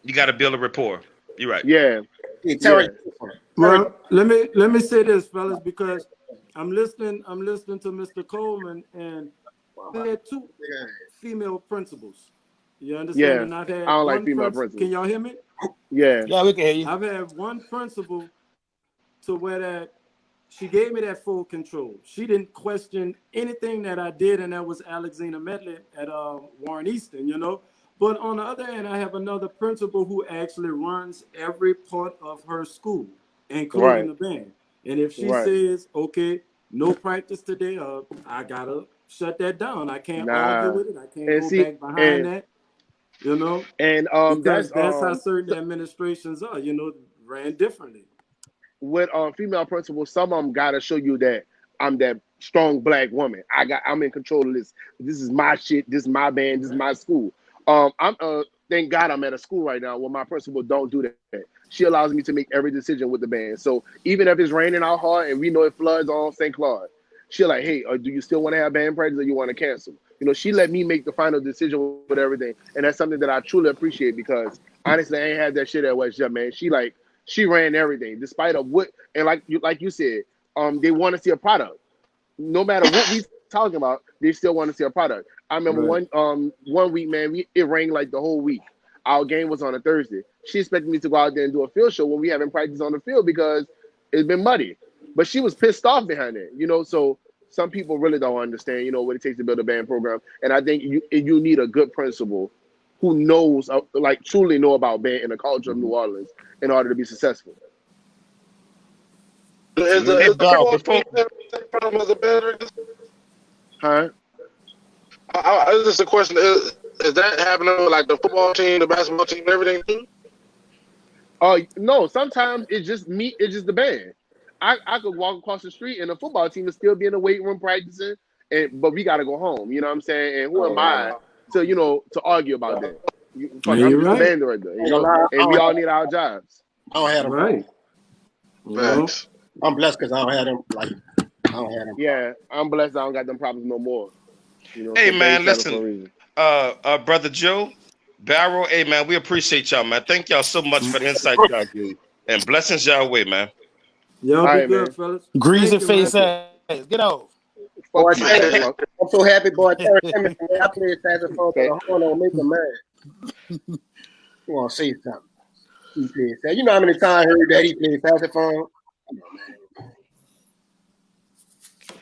You got to build a rapport. You're right. Yeah. Yeah, Terry. Well, let me say this, fellas, because I'm listening to Mr. Coleman, and I had 2 female principals. You understand? Yeah. And I've had I don't like one female principal. principals. Can y'all hear me? Yeah. Yeah, we can hear you. I've had one principal to where that she gave me that full control. She didn't question anything that I did, and that was Alexina Medley at Warren Easton, you know. But on the other hand, I have another principal who actually runs every part of her school, including the band. And if she says, okay, no practice today, I gotta shut that down. I can't argue with it. I can't And go see, back behind that, you know, and because that's how certain administrations are, you know, ran differently. with female principals, some of them gotta show you that I'm that strong black woman. I'm in control of this. This is my shit. This is my band. This is my school. I'm thank God I'm at a school right now where my principal don't do that. She allows me to make every decision with the band. So even if it's raining out hard and we know it floods on St. Claude, she's like, hey, do you still want to have band practice or you want to cancel? You know, she let me make the final decision with everything, and that's something that I truly appreciate because honestly, I ain't had that shit at West Jet, man. She ran everything, despite of what, and like you said, they want to see a product. No matter what we talking about, they still want to see a product. I remember one week, man, it rained like the whole week. Our game was on a Thursday. She expected me to go out there and do a field show when we haven't practiced on the field because it's been muddy. But she was pissed off behind it, you know. So some people really don't understand, you know, what it takes to build a band program. And I think you need a good principal who knows, like truly know about band and the culture of New Orleans in order to be successful. Is Hey, the Bow, football before team the problem as a band director? Huh? It's just a question. Is that happening with like the football team, the basketball team, and everything too? No, sometimes it's just me, it's just the band. I could walk across the street and the football team is still be in the weight room practicing, but we gotta go home. You know what I'm saying? And who am I to, you know, to argue about that? Fuck, Yeah, I'm you're just the right. band director, you know, and we all need our jobs. I don't have them. Right. Well, Facts. I'm blessed because I don't have them. Like I don't have them. Yeah, I'm blessed. I don't got them problems no more. You know, hey so things man, happen for a listen, reason. brother Joe, Barrow, hey man, we appreciate y'all, man. Thank y'all so much for the insight y'all gave, and blessings y'all way, man. y'all All be right, good, man. fellas. Greasy Thank you, man. face ass. Get off. Fuck Boy, you, Terry, fat fuck. I'm so happy, boy. Terry, man, I played saxophone to Okay. the horn on make him mad. You want to say something? He played saxophone. You know how many times I heard that he played saxophone?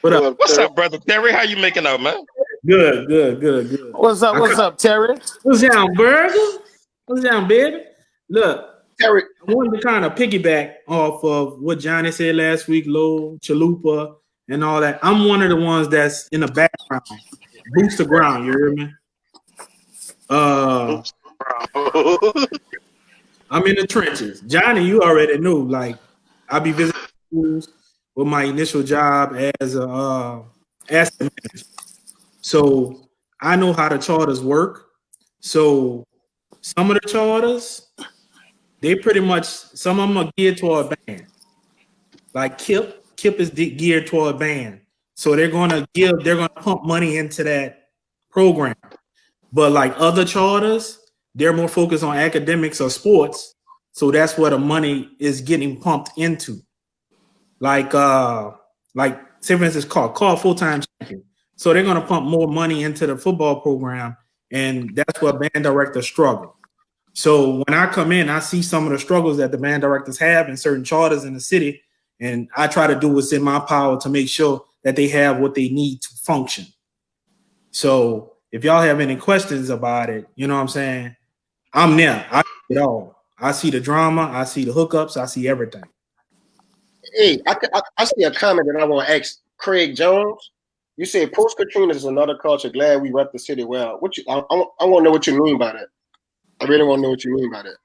What up? What's up, brother Terry? How you making out, man? Good. What's up? What's up, Terry? What's down, burger? What's down, baby? Look, Terry, I wanted to kind of piggyback off of what Johnny said last week, Low, Chalupa, and all that. I'm one of the ones that's in the background, boots the ground. You hear me? Oops. Bro. I'm in the trenches. Johnny, you already knew. Like, I'll be visiting schools with my initial job as a asset manager. So I know how the charters work. So some of the charters, they pretty much, some of them are geared toward band. Like Kip is geared toward band. So they're gonna pump money into that program. But like other charters, they're more focused on academics or sports. So that's where the money is getting pumped into. Like say for instance, call full-time champion. So they're gonna pump more money into the football program, and that's where band directors struggle. So when I come in, I see some of the struggles that the band directors have in certain charters in the city, and I try to do what's in my power to make sure that they have what they need to function. So if y'all have any questions about it, you know what I'm saying? I'm there. I do it all. I see the drama. I see the hookups. I see everything. Hey, I see a comment that I want to ask Craig Jones. You said post Katrina is another culture. Glad we rep the city well. I want to know what you mean by that. I really want to know what you mean by that.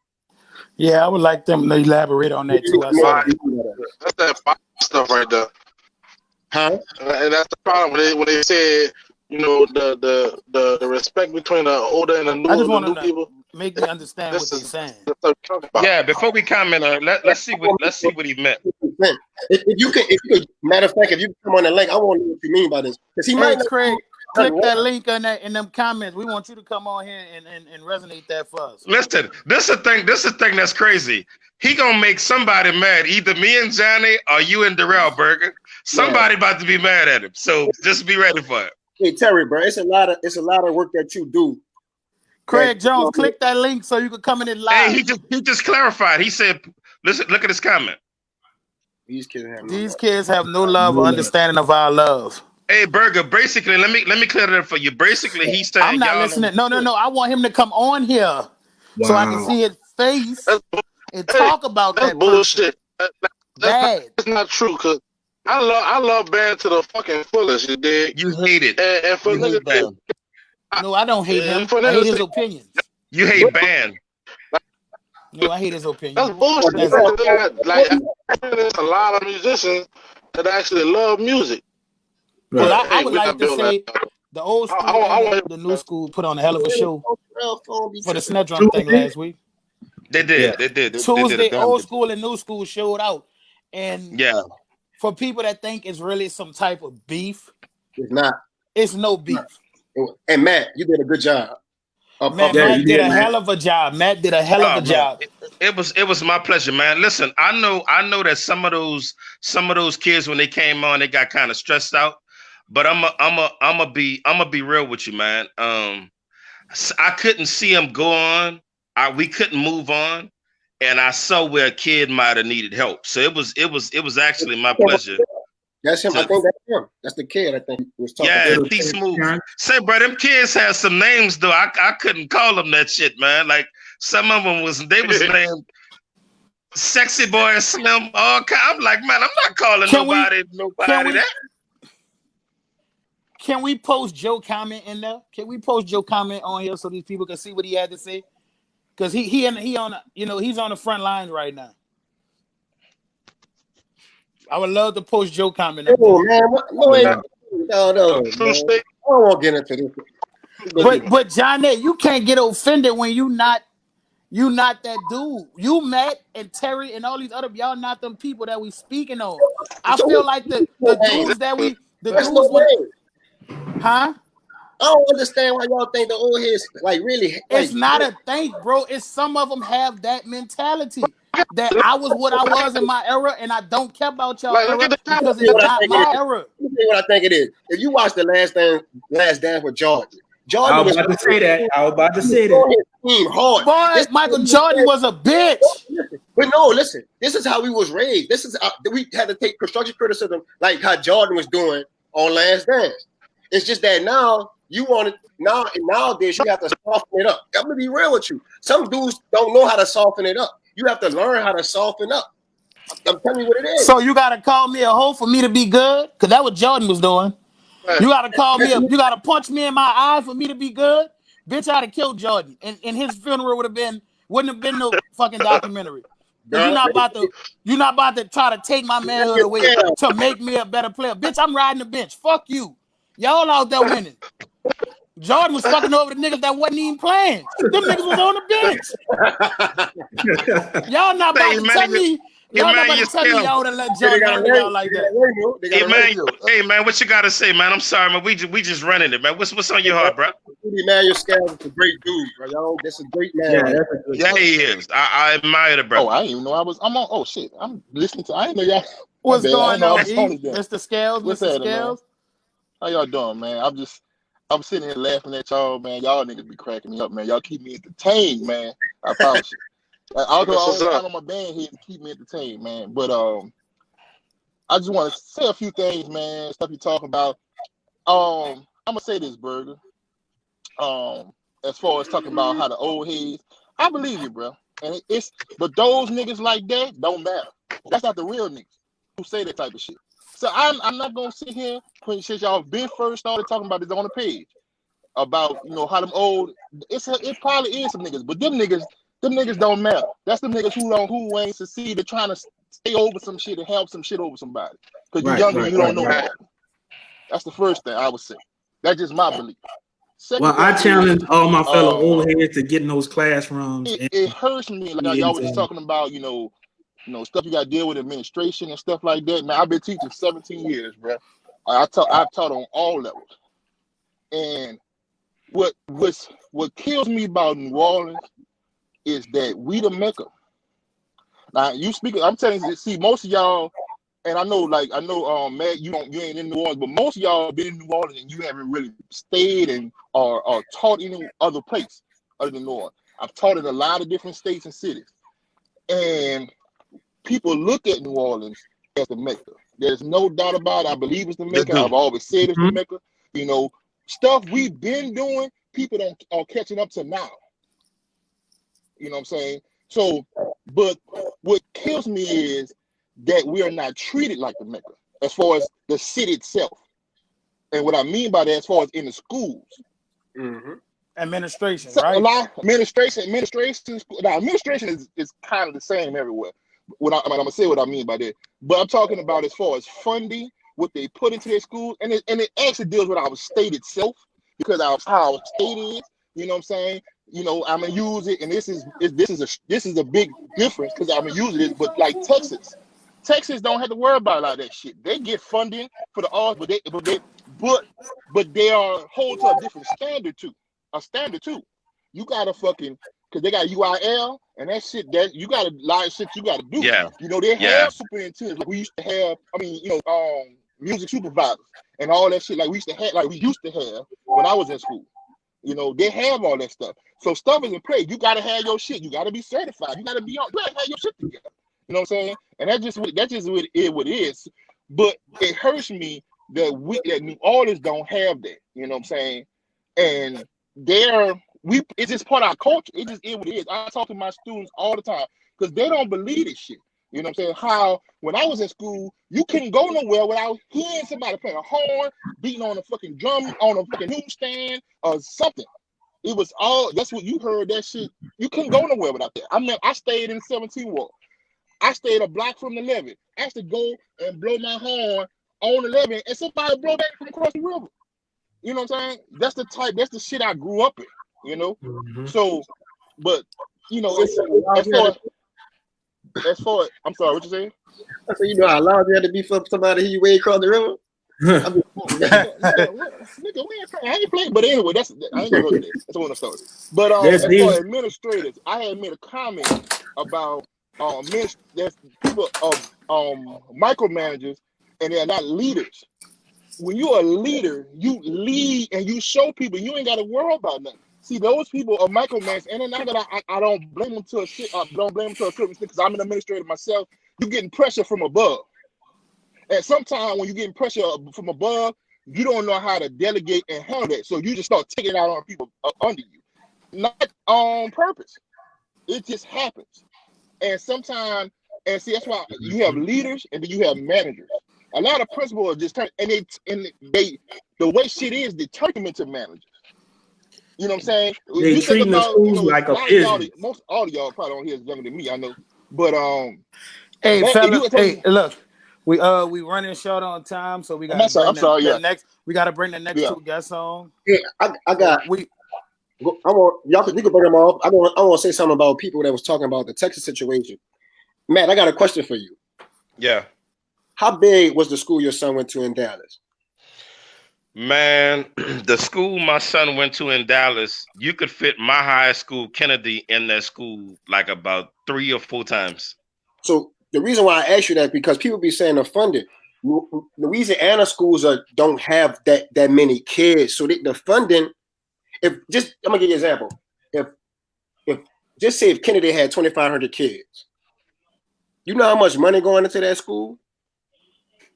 Yeah, I would like them to elaborate on that too. I saw that. That's that Bible stuff right there. Huh? And that's the problem when they said, you know, the respect between the older and the I just want new them to people. make me understand what they're saying. That's what I'm talking about. Yeah, before we comment on it, let's see what he meant. If you could, matter of fact, if you come on the link, I want to know what you mean by this, because he might Hey, not. Craig, click that link in them comments. We want you to come on here and resonate that for us. Listen, this is the thing that's crazy. He gonna make somebody mad, either me and Johnny or you and Darrell Burger. Somebody about to be mad at him. So just be ready for it. Hey Terry, bro, it's a lot of work that you do. Craig Jones, click that link so you can come in it live. Hey, he just clarified. He said, listen, look at his comment. These kids have no love or understanding of our love. Hey, Burger, basically, let me clear that up for you. Basically, he's saying I'm not listening. No. I want him to come on here so I can see his face and talk about that bullshit. That's not true, because I love band to the fucking fullest, you dig? You hate it. And for niggas band. No, I don't hate him. I hate his opinions. You hate band. No, I hate his opinion. That's bullshit. There's a lot of musicians that actually love music. Well, I would like to say the old school and the new school put on a hell of a show for the snare drum thing last week. They did. They did. Tuesday, old school and new school showed out. And yeah, for people that think it's really some type of beef, it's not. It's no beef. And Matt, you did a good job. Matt did a hell of a job. Matt did a hell of a job. It was my pleasure, man. Listen, I know that some of those kids when they came on, they got kind of stressed out. But I'm be real with you, man. I couldn't see them go on. We couldn't move on, and I saw where a kid might have needed help. So it was actually my pleasure. That's him. I think that's him. That's the kid. I think he was talking. Yeah, T Smooth. Say, bro, them kids had some names though. I couldn't call them that shit, man. Like some of them was named Sexy Boy, Slim. All kind. I'm like, man, I'm not calling nobody that. Can we post Joe comment in there? Can we post Joe comment on here so these people can see what he had to say? Because he on he's on the front line right now. I would love to post Joe comment. Oh man, no. I don't want to get into this. But Johnny, you can't get offended when you not that dude. You Matt and Terry and all these other y'all not them people that we speaking on. I feel like the dudes that we huh? I don't understand why y'all think the old heads like really. It's not a thing, bro. It's some of them have that mentality. That I was what I was in my era, and I don't care about y'all era because it's not my era. Let me tell you what I think it is. If you watch the Last Dance with Jordan I was about to say that. Hard. Boy, Michael Jordan was a bitch. But no, listen. This is how we was raised. This is we had to take constructive criticism, like how Jordan was doing on Last Dance. It's just that now you want it nowadays you have to soften it up. I'm gonna be real with you. Some dudes don't know how to soften it up. You have to learn how to soften up. I'm telling you what it is. So you gotta call me a hoe for me to be good? Because that's what Jordan was doing. You gotta call me up. You gotta punch me in my eye for me to be good? Bitch, I'd have killed Jordan. And his funeral wouldn't have been no fucking documentary. You're not about to try to take my manhood away to make me a better player. Bitch, I'm riding the bench. Fuck you. Y'all out there winning. Jordan was fucking over the niggas that wasn't even playing. Them niggas was on the bench. Y'all not about to tell me. Y'all not about to tell me y'all would have let Jordan go out like that. Hey man, what you gotta say, man? I'm sorry, man. We just running it, man. What's on your heart, bro? Emmanuel Scales is a great dude, bro. Y'all, that's a great man. Yeah, he is. I admire the bro. Oh, I didn't even know I'm on. Oh shit, I'm listening to. I didn't know y'all. What's going on, Mr. Scales? Mr. Scales? How y'all doing, man? I'm sitting here laughing at y'all, man. Y'all niggas be cracking me up, man. Y'all keep me entertained, man. I promise you. Although I always count on my band here to keep me entertained, man. But I just want to say a few things, man. Stuff you talking about. I'm gonna say this, Burger. As far as talking about how the old heads, I believe you, bro. And but those niggas like that don't matter. That's not the real niggas who say that type of shit. So I'm not gonna sit here since y'all been first started talking about this on the page about how them old. It probably is some niggas, but them niggas don't matter. That's the niggas who ain't succeeded trying to stay over some shit and help some shit over somebody. Because you're younger, you don't know that. That's the first thing I would say. That's just my belief. Well, I challenge all my fellow old heads to get in those classrooms. It hurts me, like y'all was just talking about, stuff you got to deal with administration and stuff like that. Man, I've been teaching 17 years, bro. I've taught on all levels. And what kills me about New Orleans is that we the Mecca. Now you speak. I'm telling you, see, most of y'all, and I know, Matt, you ain't in New Orleans, but most of y'all been in New Orleans and you haven't really stayed and or taught any other place other than New Orleans. I've taught in a lot of different states and cities, and people look at New Orleans as the Mecca. There's no doubt about it. I believe it's the Mecca. I've always said it's the Mecca. Stuff we've been doing, people are catching up to now. You know what I'm saying? So, but what kills me is that we are not treated like the Mecca as far as the city itself. And what I mean by that, as far as in the schools. Mm-hmm. Administration, so, right? A lot administration is kind of the same everywhere. I'm gonna say what I mean by that. But I'm talking about as far as funding, what they put into their schools, and it actually deals with our state itself, because how our state is. You know what I'm saying? I'm gonna use it, and this is a big difference because I'm gonna use this. But like Texas don't have to worry about a lot of that shit. They get funding for the arts, but they are hold to a different standard too. You gotta fucking, because they got UIL and that shit, that you got a lot of shit you gotta do. Yeah. They have superintendents. Like we used to have, music supervisors and all that shit like we used to have when I was in school. They have all that stuff. So stuff is in play. You gotta have your shit. You gotta be certified. You gotta have your shit together. You know what I'm saying? And that's just what it is. But it hurts me that New Orleans don't have that. You know what I'm saying? And it's just part of our culture. It just is what it is. I talk to my students all the time because they don't believe this shit. You know what I'm saying? How when I was in school, you couldn't go nowhere without hearing somebody playing a horn, beating on a fucking drum, on a fucking newsstand, or something. It was that's what you heard, that shit. You couldn't go nowhere without that. I stayed in 17 Ward. I stayed a block from 11. I used to go and blow my horn on 11, and somebody blow back from across the river. You know what I'm saying? That's the shit I grew up in, Mm-hmm. So, but, as far as, I'm sorry, what you saying? I said, how loud you had to be for somebody to hear you way across the river? I ain't playing, but anyway, I ain't gonna go to that. That's another story. But as far as administrators, I had made a comment about there's people micromanagers, and they're not leaders. When you're a leader, you lead and you show people. You ain't got to worry about nothing. See, those people are micromanagers, and not that I don't blame them to a shit. I don't blame them to a certain extent because I'm an administrator myself. You're getting pressure from above, and sometimes when you're getting pressure from above, you don't know how to delegate and handle that. So you just start taking it out on people under you, not on purpose. It just happens, and sometimes, and see, that's why you have leaders and then you have managers. A lot of principals just turn, and they the way shit is, they turn them into managers. You know what I'm saying? They treating the schools like a business. Most all of y'all probably on here is younger than me, I know. But hey fellas, look, we running short on time, so we got to bring the next two guests on. Yeah, I got. You can bring them off. I want to say something about people that was talking about the Texas situation. Matt, I got a question for you. Yeah. How big was the school your son went to in Dallas? Man, the school my son went to in Dallas, you could fit my high school, Kennedy, in that school like about 3 or 4 times. So the reason why I ask you that is because people be saying they're funded. Louisiana schools don't have that many kids, so the funding. I'm gonna give you an example. If just say if Kennedy had 2,500 kids, you know how much money going into that school?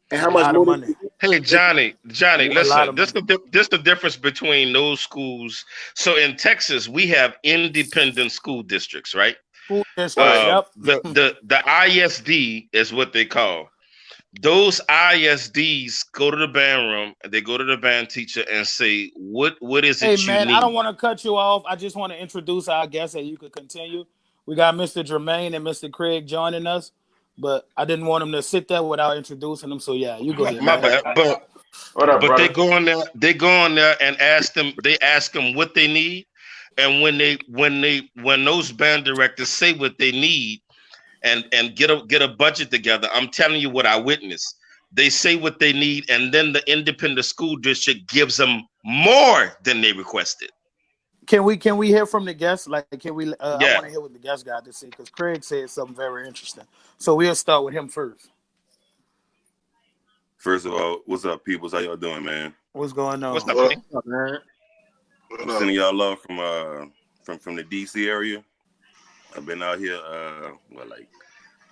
And how much money? Hey, Johnny, listen. This the difference between those schools. So in Texas, we have independent school districts, right? School districts. Yep. The ISD is what they call. Those ISDs go to the band room and they go to the band teacher and say, what is Hey it you man, I don't need? want to cut you off. I just want to introduce our guests and you could continue. We got Mr. Jermaine and Mr. Craig joining us, but I didn't want them to sit there without introducing them. So yeah, you go ahead, My man. bad. What up, But brother? they go on there and they ask them what they need. And when those band directors say what they need and get a budget together, I'm telling you what I witnessed. They say what they need, and then the independent school district gives them more than they requested. Can we hear from the guests? Like, can we? I Yeah. want to hear what the guests got to say because Craig said something very interesting. So we'll start with him first. First of all, what's up, peoples? How y'all doing, man? What's going on? What's up, What man? What's up, man? I'm sending y'all love from the DC area. I've been out here like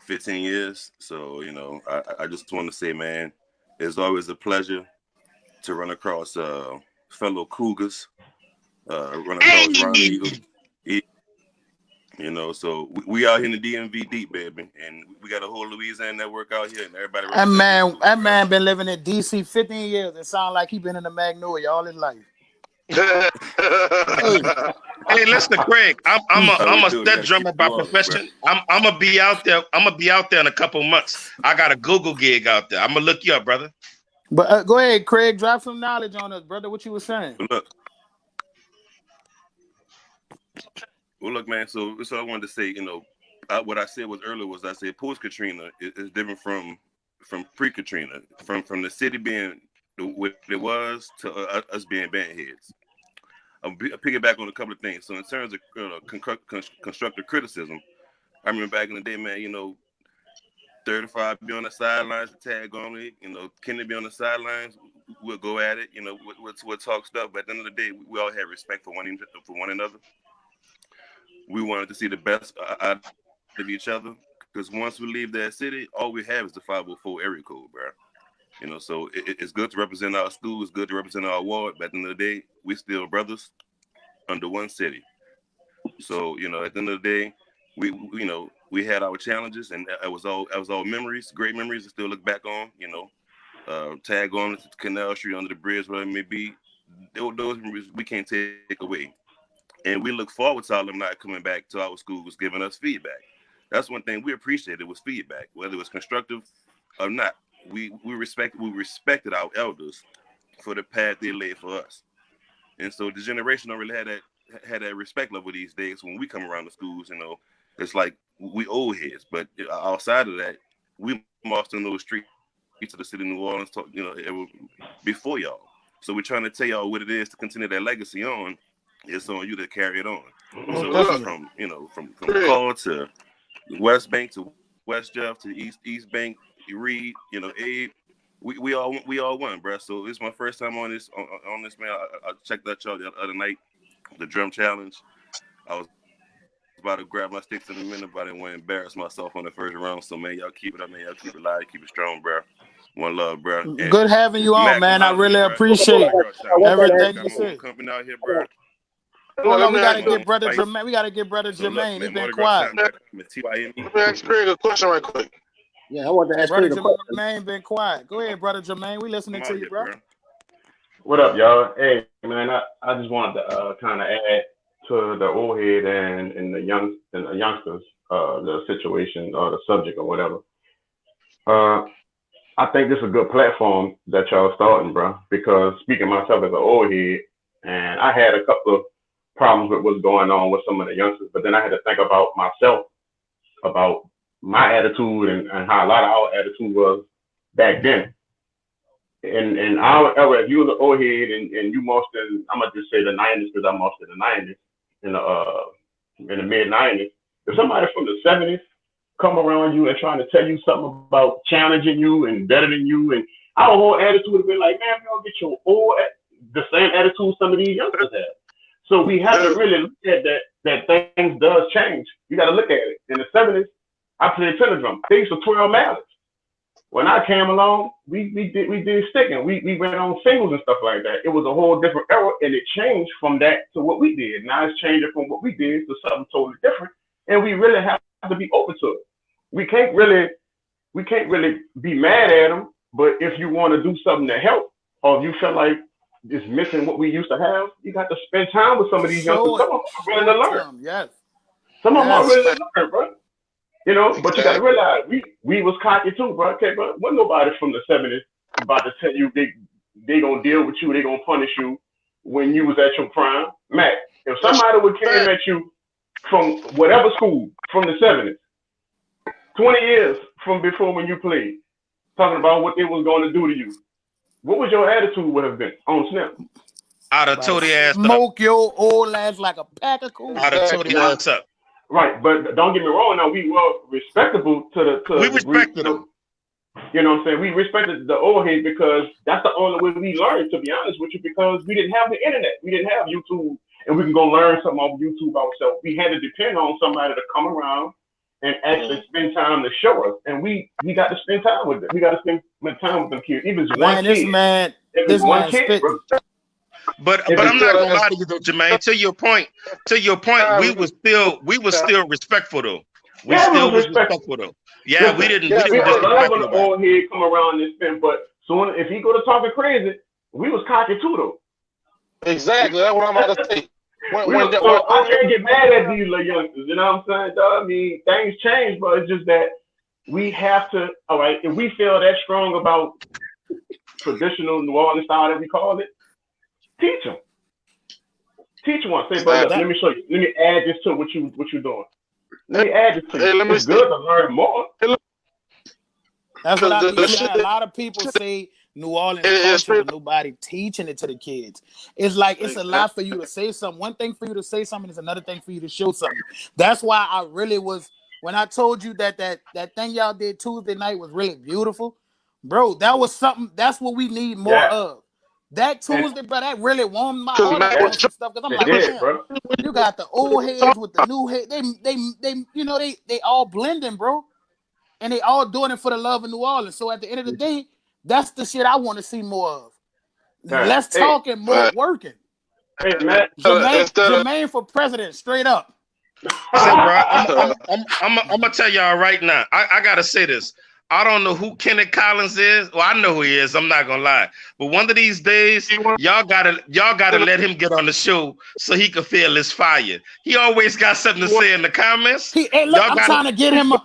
15 years. So, you know, I just want to say, man, it's always a pleasure to run across fellow Cougars, run across Ron Eagle. You know, so we out here in the DMV deep, baby, and we got a whole Louisiana network out here, and everybody. That man been living in DC 15 years. It sounds like he been in the Magnolia all his life. Hey, listen, Craig. I'm a stud drummer by profession. I'm gonna be out there. I'm gonna be out there in a couple months. I got a Google gig out there. I'm gonna look you up, brother. But go ahead, Craig. Drop some knowledge on us, brother. What you were saying? Look, man. So I wanted to say, you know, what I said was earlier was I said post Katrina is different from pre Katrina, from the city being what it was to us being band heads. I'll piggyback on a couple of things. So in terms of constructive criticism, I remember back in the day, man, you know, 35 be on the sidelines, the tag only, you know, Kenny be on the sidelines, we'll go at it, you know, we'll talk stuff. But at the end of the day, we all had respect for one another. We wanted to see the best out of each other because once we leave that city, all we have is the 504 area code, bro. You know, so it's good to represent our school, it's good to represent our ward, but at the end of the day, we still brothers under one city. So, you know, at the end of the day, we had our challenges, and it was all memories, great memories to still look back on. You know, tag on to Canal Street, under the bridge, whatever it may be. Those memories we can't take away, and we look forward to our alumni coming back to our schools, giving us feedback. That's one thing we appreciated was feedback, whether it was constructive or not. We respected our elders for the path they laid for us, and so the generation don't really had that respect level these days. When we come around the schools, you know, it's like we old heads, but outside of that, we marched in those streets to the city of New Orleans, you know, before y'all. So we're trying to tell y'all what it is to continue that legacy on. It's on you to carry it on. So from Paul to West Bank to West Jeff to East Bank, Reed, you know, Abe, we all won, bro. So it's my first time on this man. I checked that y'all the other night, the drum challenge. I was about to grab my sticks in a minute, but I didn't want to embarrass myself on the first round. So man, y'all keep it up, man. Y'all keep it live, keep it strong, bro. One love, bro. And good having you on, man. I really appreciate everything you said. Company out here, bro. Hold on, we gotta get brother Jermaine. We gotta get brother Jermaine. He's been quiet. Let me ask Craig a question right quick. Yeah, I want to ask Brother Craig a question. Jermaine been quiet. Go ahead, brother Jermaine. We listening to you, bro. What up, y'all? Hey, man, I just wanted to kind of add to the old head and the youngsters, the situation or the subject or whatever. I think this is a good platform that y'all starting, bro. Because speaking myself as an old head, and I had a couple of problems with what's going on with some of the youngsters, but then I had to think about myself, about my attitude and how a lot of our attitude was back then. In our era, if you was an old head and you marched in, I'm gonna just say the 90s because I marched in the 90s, in the mid 90s. If somebody from the 70s come around you and trying to tell you something about challenging you and better than you, and our whole attitude would have been like, man, if you don't get your the same attitude some of these youngsters have. So we have to really look at that things does change. You got to look at it. In the 70s, I played tenor drum. They used to twirl mallets. When I came along, we did sticking. We went on singles and stuff like that. It was a whole different era, and it changed from that to what we did. Now it's changing from what we did to something totally different. and we really have to be open to it. We can't really be mad at them. But if you want to do something to help, or if you feel like it's missing what we used to have, you got to spend time with some of these youngsters. Some of them are willing to learn. Yes. Some of them are willing to learn, bro. You know, but you got to realize we was cocky too, bro. Okay, but wasn't nobody from the 70s about to tell you they gonna deal with you, they gonna punish you when you was at your prime. Matt, if somebody would came at you from whatever school from the 70s, 20 years from before when you played, talking about what they was going to do to you, what would your attitude would have been on snap? I'd have told the ass smoke your old ass like a pack of cool. I'd have told the ass up. Right, but don't get me wrong. Now we were respectable we respected them. You know what I'm saying? We respected the old heads because that's the only way we learned. To be honest with you, because we didn't have the internet, we didn't have YouTube, and we can go learn something off YouTube ourselves. We had to depend on somebody to come around and actually spend time to show us, and we got to spend time with them. We got to spend time with them kids. Even one kid. This man kid, bro. But I'm not gonna lie to you though, Jermaine. To your point, we was still respectful though. We still was respectful though. Yeah, listen, we didn't we disrespect when the old head come around and spin, but soon if he go to talking crazy, we was cocky too though. Exactly, that's what I'm about to say. I can't get mad at these little youngsters, you know what I'm saying, dog? I mean, things change, but it's just that we have to, all right, if we feel that strong about traditional New Orleans style that we call it, teach them. Teach one. Say, but look, let me show you. Let me add this to what you're doing. Let me add this to you. It's good to learn more. That's what a lot of people say. New Orleans culture, but nobody teaching it to the kids. It's like it's a lot for you to say something. One thing for you to say something is another thing for you to show something. That's why I really was when I told you that thing y'all did Tuesday night was really beautiful, bro. That was something. That's what we need more of. That Tuesday, bro, that really warmed my heart up on some stuff because I'm like, man, you got the old heads with the new heads. They you know they all blending, bro, and they all doing it for the love of New Orleans. So at the end of the day. That's the shit I want to see more of. Less talking, more working. Hey, Matt. Jermaine for president, straight up. Say, bro, I'm gonna tell y'all right now. I gotta say this. I don't know who Kenneth Collins is. Well, I know who he is. I'm not gonna lie. But one of these days, y'all gotta let him get on the show so he can feel his fire. He always got something to say in the comments. I'm trying to get him on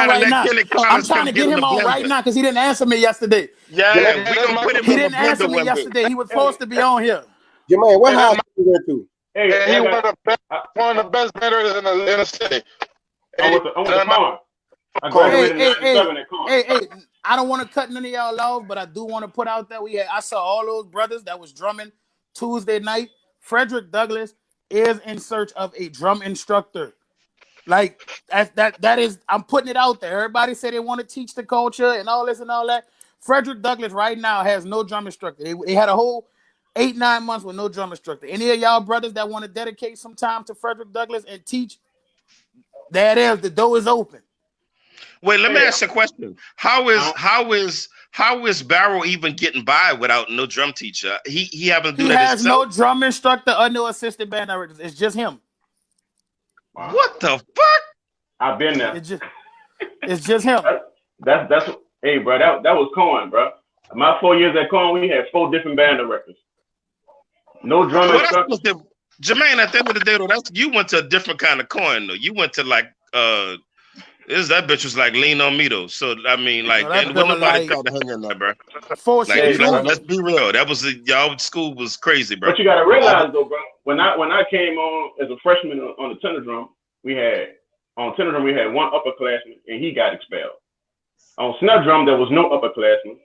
right now. I'm trying to get him on right now because he didn't answer me yesterday. Yeah, we gonna put him. He didn't answer me yesterday. He was supposed to be on here. Jermaine, what house you went to? He one of the best batters in the city. Hey, I don't want to cut none of y'all off, but I do want to put out that I saw all those brothers that was drumming Tuesday night. Frederick Douglass is in search of a drum instructor. Like that is, I'm putting it out there. Everybody say they want to teach the culture and all this and all that. Frederick Douglass right now has no drum instructor. They had a whole 8-9 months with no drum instructor. Any of y'all brothers that want to dedicate some time to Frederick Douglass and teach, there it is. The door is open. Wait, let me ask you a question. How is Barrow even getting by without no drum teacher? He having to do that himself? He has no drum instructor or no assistant band director. It's just him. Wow. What the fuck? I've been there. It's just him. That's hey, bro. That was Cohen, bro. My 4 years at Cohen, we had 4 different band directors. No drum instructor. Jermaine, at the end of the day, though, you went to a different kind of Cohen, though. You went to like that bitch was like lean on me though. So I mean, like, and when nobody tried to hang in there, bro. Let's be real. That was y'all school was crazy, bro. But you gotta realize though, bro. When I came on as a freshman on the tenor drum, we had one upperclassman and he got expelled. On snare drum, there was no upperclassman.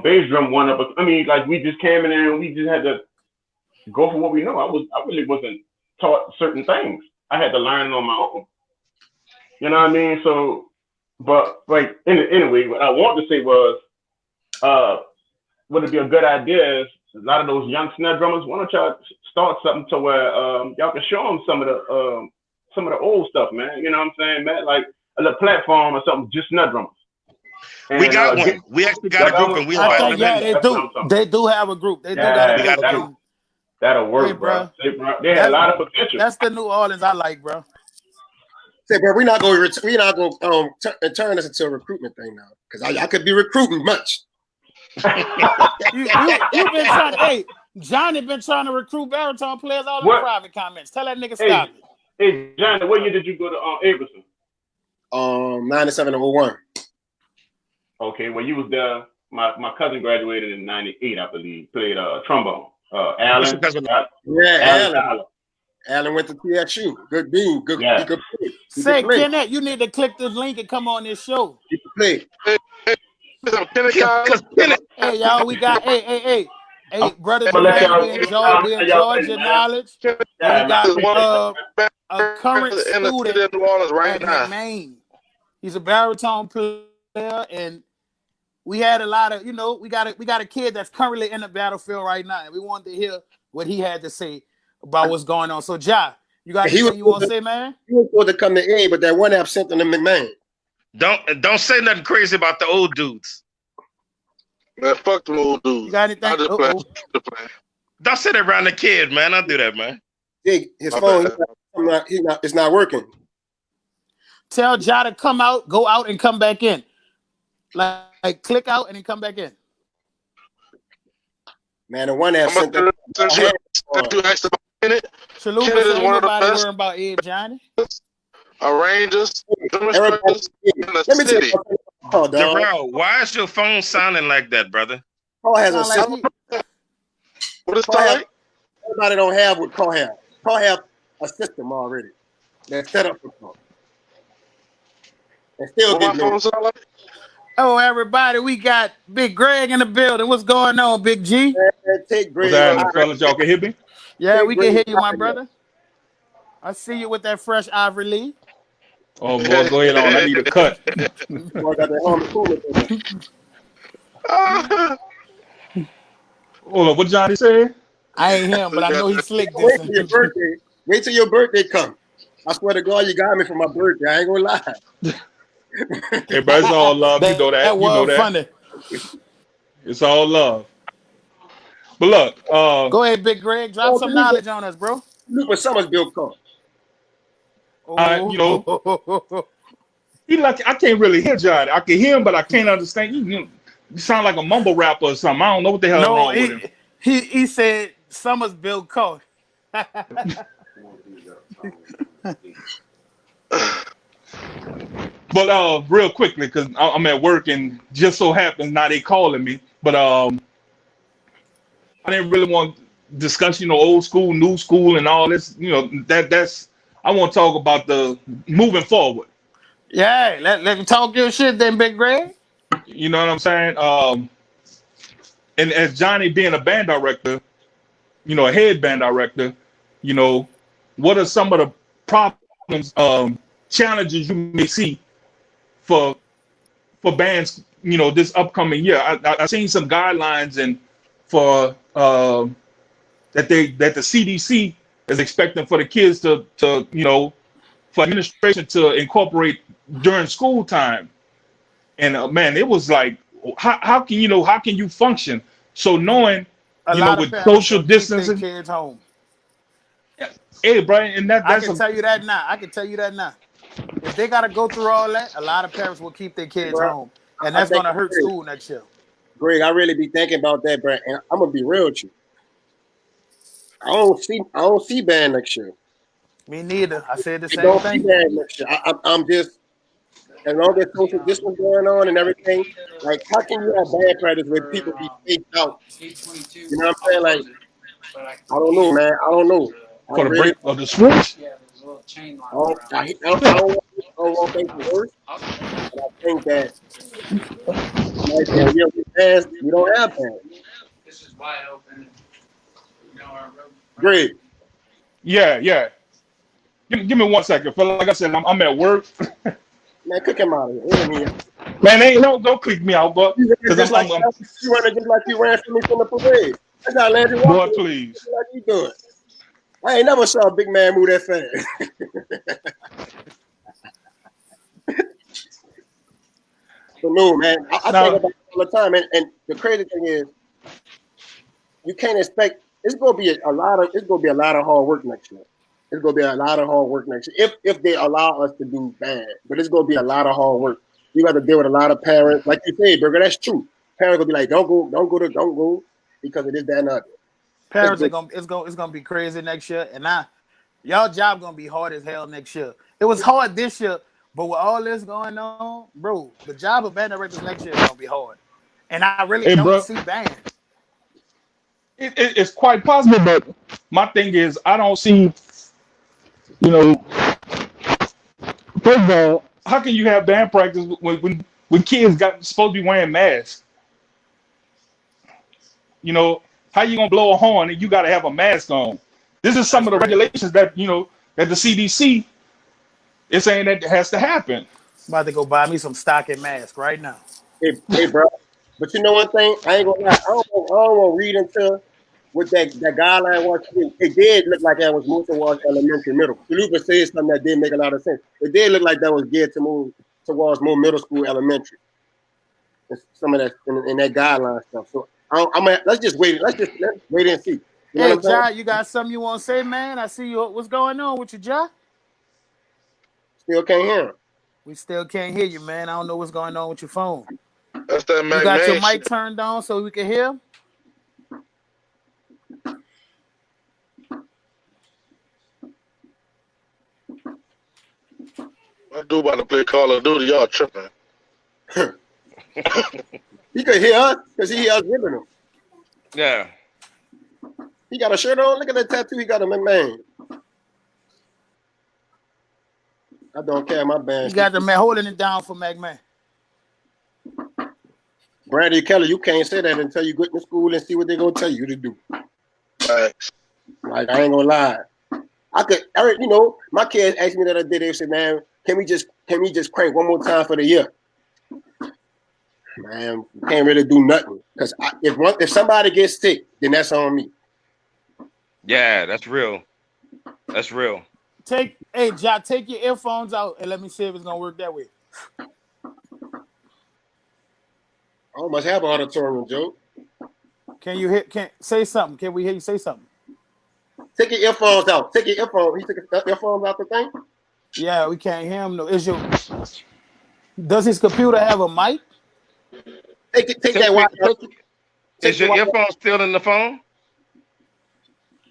Bass drum, one upper. I mean, like we just came in there and we just had to go for what we know. I really wasn't taught certain things. I had to learn it on my own. You know what I mean? So, but like anyway, what I wanted to say was, would it be a good idea is a lot of those young snare drummers, why don't y'all start something to where y'all can show them some of the old stuff, man. You know what I'm saying, Matt? Like a little platform or something, just snare drummers. And, we got one. We actually got a group, and we they do. They do have a group. They do got a group. That'll work, Hey, bro. bro. They had a lot of potential. That's the New Orleans I like, bro. Say, bro, we're not going to turn this into a recruitment thing now, because I could be recruiting much. you been trying to. Hey, Johnny been trying to recruit baritone players all in the private comments. Tell that nigga stop it. Hey, Johnny, what year did you go to Averson? 97 and 01. Okay, well, you was there. My cousin graduated in '98, I believe. Played trombone. Alan. Alan went to TSU. Good dude. Good. Yeah. He could play. Say, Kenneth, you need to click this link and come on this show. He could play. Hey, y'all, we got hey, brother Jermaine, we enjoyed your knowledge. And we got a current student in New Orleans right now. Maine. He's a baritone player, and we had a lot of, we got a kid that's currently in the battlefield right now, and we wanted to hear what he had to say about what's going on. So, Ja, you got anything you want to say, man? He was supposed to come to A, but that one absent in the McMahon. Don't say nothing crazy about the old dudes. Man, fuck the old dudes. You got anything? Don't say that around the kid, man. Don't do that, man. His phone, it's not working. Tell Ja to come out, go out, and come back in. Like click out and then come back in. Man, the one absent. Salute to everybody worrying about Ed Johnny. Rangers, demonstrators in the city. Darrell, why is your phone sounding like that, brother? Paul has a system. What is that? Everybody don't have what Paul has. Paul have a system already that's set up for Paul. And still get no. Oh, everybody, we got Big Greg in the building. What's going on, Big G? Take Greg. What's happening, fellas? Y'all can hear me? Yeah, we can hear you, my brother. I see you with that fresh Ivory Lee. Oh, boy, go ahead on. I need a cut. Hold on, what Johnny said? I ain't him, but I know he's slick this. Wait till your birthday comes. I swear to God, you got me for my birthday. I ain't gonna lie. Hey, bro, it's all love. You know that. That was funny. It's all love. But look, go ahead, Big Greg. Drop some knowledge on us, bro. Look what Summersville called. He like I can't really hear Johnny. I can hear him, but I can't understand. You sound like a mumble rapper or something. I don't know what the hell is wrong with him. He said Summersville called. But real quickly, because I'm at work and just so happens now they calling me. But I didn't really want to discuss, old school, new school, and all this. That's I want to talk about the moving forward. Yeah, let me talk your shit then, Big Greg. You know what I'm saying? And as Johnny being a band director, a head band director, what are some of the problems, challenges you may see for bands, this upcoming year? I seen some guidelines and for that the CDC is expecting for the kids to for administration to incorporate during school time. And man, it was like, how can you function? So knowing with social distancing, kids home. Hey, Brian, and that's I can tell you that now. If they got to go through all that, a lot of parents will keep their kids home, and that's going to hurt school next year. Greg, I really be thinking about that, bro. And I'm gonna be real with you. I don't see band next year. Me neither. I said the same thing. See band next year. I'm just, as long as social distance going on and everything, like how can you have band practice where people be spaced out? You know what I'm saying? Like, I don't know, man. I don't know. For the break of the switch. I don't want things to work. But I think that we don't have that. This is wide open. Great. Yeah. Give me 1 second, fella. Like I said, I'm at work. Man, kick him out of here. Man, don't kick me out, but because you running just like you ran from me from the parade. That's how Landry walked. Boy, please. Like you doing? I ain't never saw a big man move that fast. So no, man. I think about it all the time, and the crazy thing is, you can't expect it's gonna be a lot of hard work next year. It's gonna be a lot of hard work next year if they allow us to do band. But it's gonna be a lot of hard work. You got to deal with a lot of parents, like you said, Burger. That's true. Parents gonna be like, don't go because it is that and other. Parents are gonna it's gonna be crazy next year, and y'all job gonna be hard as hell next year. It was hard this year, but with all this going on, bro, the job of band directors next year is gonna be hard. And I really don't see band. It's quite possible, but my thing is I don't see, first of all, how can you have band practice when kids supposed to be wearing masks? How you gonna blow a horn and you gotta have a mask on? This is some of the regulations that that the CDC is saying that has to happen. I'm about to go buy me some stocking mask right now. Hey, bro. But you know one thing, I ain't gonna lie. I don't want to read into what that guideline was. It did look like that was more towards elementary, middle. Luca said something that did make a lot of sense. It did look like that was geared to move towards more middle school, elementary. Some of that in that guideline stuff. So let's just wait. Let's wait and see. Hey, Ja, you got something you want to say, man? I see you. What's going on with you, Ja? Still can't hear him. We still can't hear you, man. I don't know what's going on with your phone. That's that you got your mic turned on so we can hear? I do about to play Call of Duty. Y'all tripping. He could hear us because he hears us ripping him. Yeah. He got a shirt on. Look at that tattoo he got on McMahon. I don't care, my band. You got the man holding it down for McMahon. Brandy Kelly, you can't say that until you get to school and see what they're gonna tell you to do. Right. Like, I ain't gonna lie. My kids asked me the other day, they said, man, can we just crank one more time for the year? Man, we can't really do nothing. Because if somebody gets sick, then that's on me. Yeah, that's real. That's real. Take your earphones out and let me see if it's gonna work that way. I almost have an auditorium, Joe. Can say something? Can we hear you say something? Take your earphones out. Take your earphones. He took his earphones out the thing? Yeah, we can't hear him. No. Does his computer have a mic? Take that. Is your earphone still in the phone?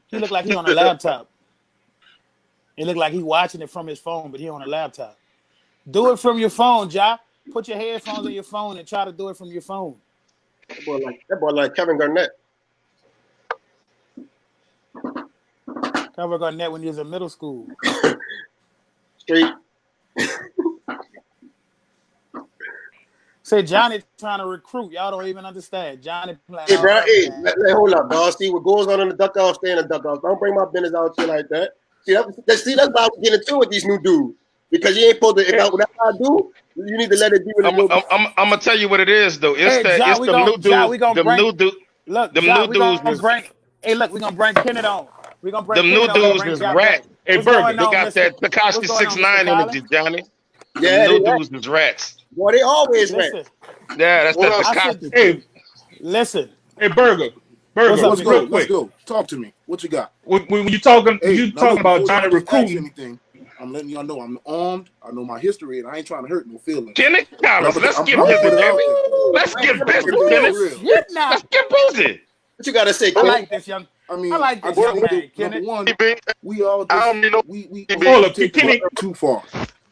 He look like he on a laptop. It look like he watching it from his phone, but he on a laptop. Do it from your phone, Ja. Put your headphones on your phone and try to do it from your phone. That boy like Kevin Garnett. Kevin Garnett when he was in middle school. Straight. Say Johnny trying to recruit. Y'all don't even understand. Johnny playing. Hey, bro. Hey, hold up, dog. See what goes on in the duck off, stay in the duck off. Don't bring my business out here like that. That's why we get into with these new dudes. Because you ain't supposed to. Whatever I do, you need to let it be what it is. I'm gonna tell you what it is, though. It's the new dudes. Look, them Ja, new dudes. Hey, look, we're gonna bring Kenneth on. We're gonna bring them new dudes is rats. Hey, Burger, they got that Tekashi 6ix9ine energy, Johnny. Yeah, them new dudes is rats. Boy, they always rats. Yeah, that's that Tekashi. Hey, listen. Hey, Burger. Let's go. Talk to me. What you got? When you talking, about Johnny recruiting. Anything, I'm letting y'all know I'm armed. I know my history, and I ain't trying to hurt no feelings. Kenneth, let's get busy, baby. Let's get busy, Kenneth. Let's get busy. What you gotta say, Kenneth? I like this young. I mean, I like this young man, Kenneth. Number one, we all just, we take it too far.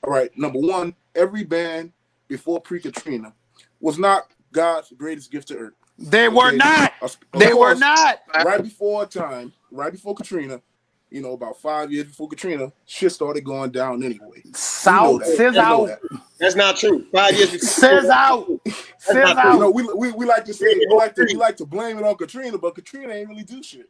All right, number one, every band before pre-Katrina was not God's greatest gift to earth. They were not. They were not. Right before Katrina, about 5 years before Katrina, shit started going down anyway. South says out. That's not true. 5 years before says out. Says out. We like to say we like to blame it on Katrina, but Katrina ain't really do shit.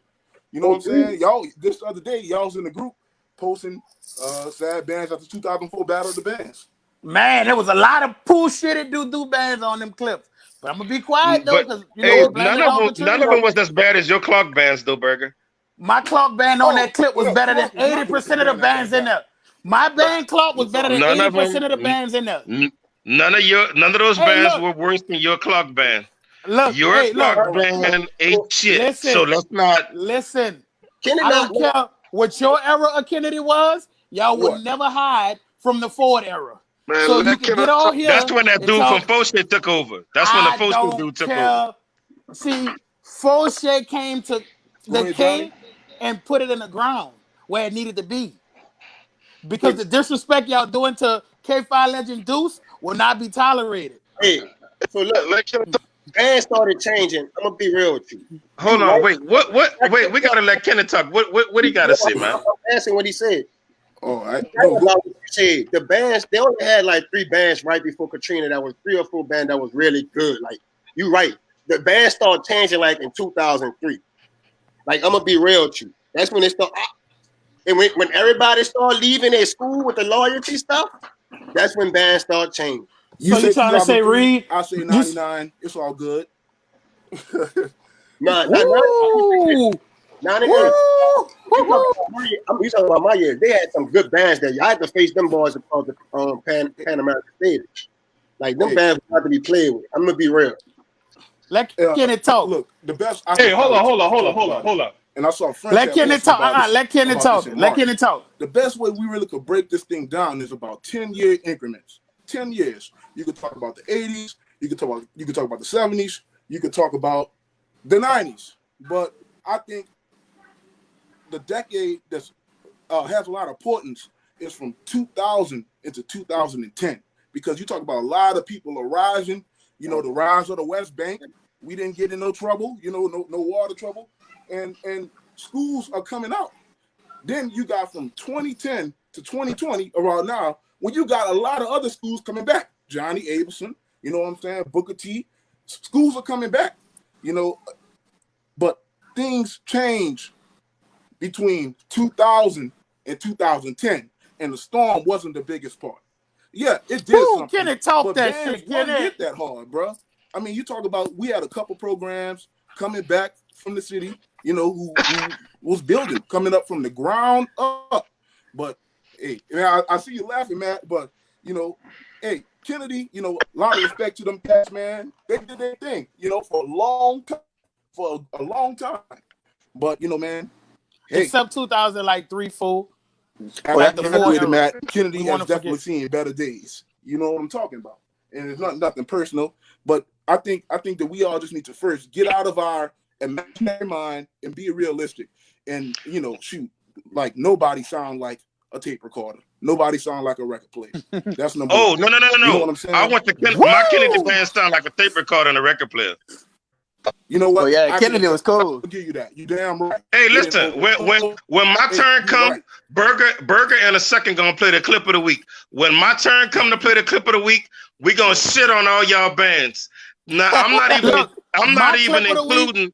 You know what I'm saying? Y'all, this other day, y'all was in the group posting sad bands after 2004 Battle of the Bands. Man, there was a lot of bullshitted do bands on them clips. But I'm gonna be quiet though, because none of them was as bad as your clock bands, though, Burger. My clock band on that clip was better than 80% of the bands in there. My band clock was better than 80% of the bands in there. None of those bands were worse than your clock band. Look, Your hey, clock look. band ain't shit. So Listen, let's not. listen. Kennedy I not don't care what your era of Kennedy was. Y'all would What? never hide from the Ford era. So Man, you let could Kenneth get on talk. That's here when that and dude from talk. Foshe took over. That's when the I Foshe don't dude took over. care. See, Foshe came to Go the ahead, Johnny. K and put it in the ground where it needed to be. Because hey, the disrespect y'all doing to K5 Legend Deuce will not be tolerated. hey. So look, Let Kenneth talk. bands started changing. I'm gonna be real with you. Hold You on, right. wait. Wait, we gotta let Kenneth talk. What he gotta say, man? I'm asking what he said. All right. Right about what you said. The bands, they only had like 3 bands right before Katrina. That was 3 or 4 bands that was really good. Like you right. The band started changing like in 2003. Like I'm gonna be real with you. That's when it started. And when everybody started leaving their school with the loyalty stuff, that's when bands start changing. You So you say trying to say 2003. Reed? I say You, 99. It's all good. Nah, woo, 98. woo, You talking woo. about my year? You talking about my year? They had some good bands there. I had to face them boys across the Pan American stage. Like them Hey, bands were not to be played with. I'm gonna be real. Let Kenny talk. look, the best Hey, Afro hold on, politics hold on, hold on, talk hold on, about it. hold on. And I saw French Let had Kenny posted talk. Let Kenny about this talk. in Let March. Kenny talk. The best way we really could break this thing down is about 10-year increments. 10 years. You could talk about the 80s. You could talk about the 70s. You could talk about the 90s. But I think the decade that has a lot of importance is from 2000 into 2010, because you talk about a lot of people arising. You know, the rise of the West Bank. We didn't get in no trouble. You know, no water trouble, and schools are coming out. Then you got from 2010 to 2020 around now, when you got a lot of other schools coming back. Johnny Abelson, you know what I'm saying? Booker T. Schools are coming back, you know, but things change between 2000 and 2010, and the storm wasn't the biggest part. Yeah, it did Woo, something, Kenny talk but that bands shit, wasn't Kenny. hit that hard, bro. I mean, you talk about, we had a couple programs coming back from the city, you know, who was building, coming up from the ground up. But hey, I see you laughing, Matt, but you know, hey, Kennedy, you know, a lot of respect to them cats, man. They did their thing, you know, for a long time. But you know, man, hey, Except 2000, like 3, 4, I like the 4 graduated, era. Matt. We Kennedy want has to definitely forget. seen better days. You know what I'm talking about, and it's nothing personal. But I think that we all just need to first get out of our imaginary mind and be realistic. And you know, shoot, like nobody sound like a tape recorder. Nobody sound like a record player. That's number Oh, one. no. You know what I'm I saying? want my Kennedy Woo! band sound like a tape recorder and a record player. You know what? Oh yeah, I Kennedy was cool. give you that. You damn right. Hey, They didn't listen, when my hey, turn you come, right. Burger in a second gonna play the clip of the week. When my turn come to play the clip of the week, we gonna shit on all y'all bands. Now Look, I'm not my even clip of the week. including.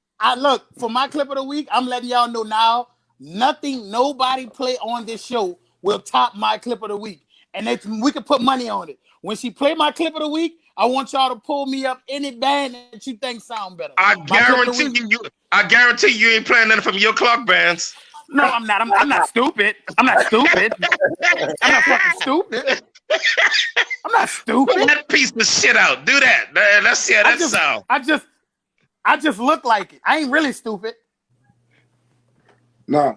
For my clip of the week, I'm letting y'all know now. Nobody play on this show will top my clip of the week, and we can put money on it. When she play my clip of the week, I want y'all to pull me up any band that you think sound better. I My clip of the guarantee week. I guarantee you ain't playing nothing from your clock bands. No, I'm not. I'm not stupid. I'm not stupid. I'm not fucking stupid. I'm not Put stupid. that piece of shit out. Do that. Let's see how that sound. I just look like it. I ain't really stupid. Nah,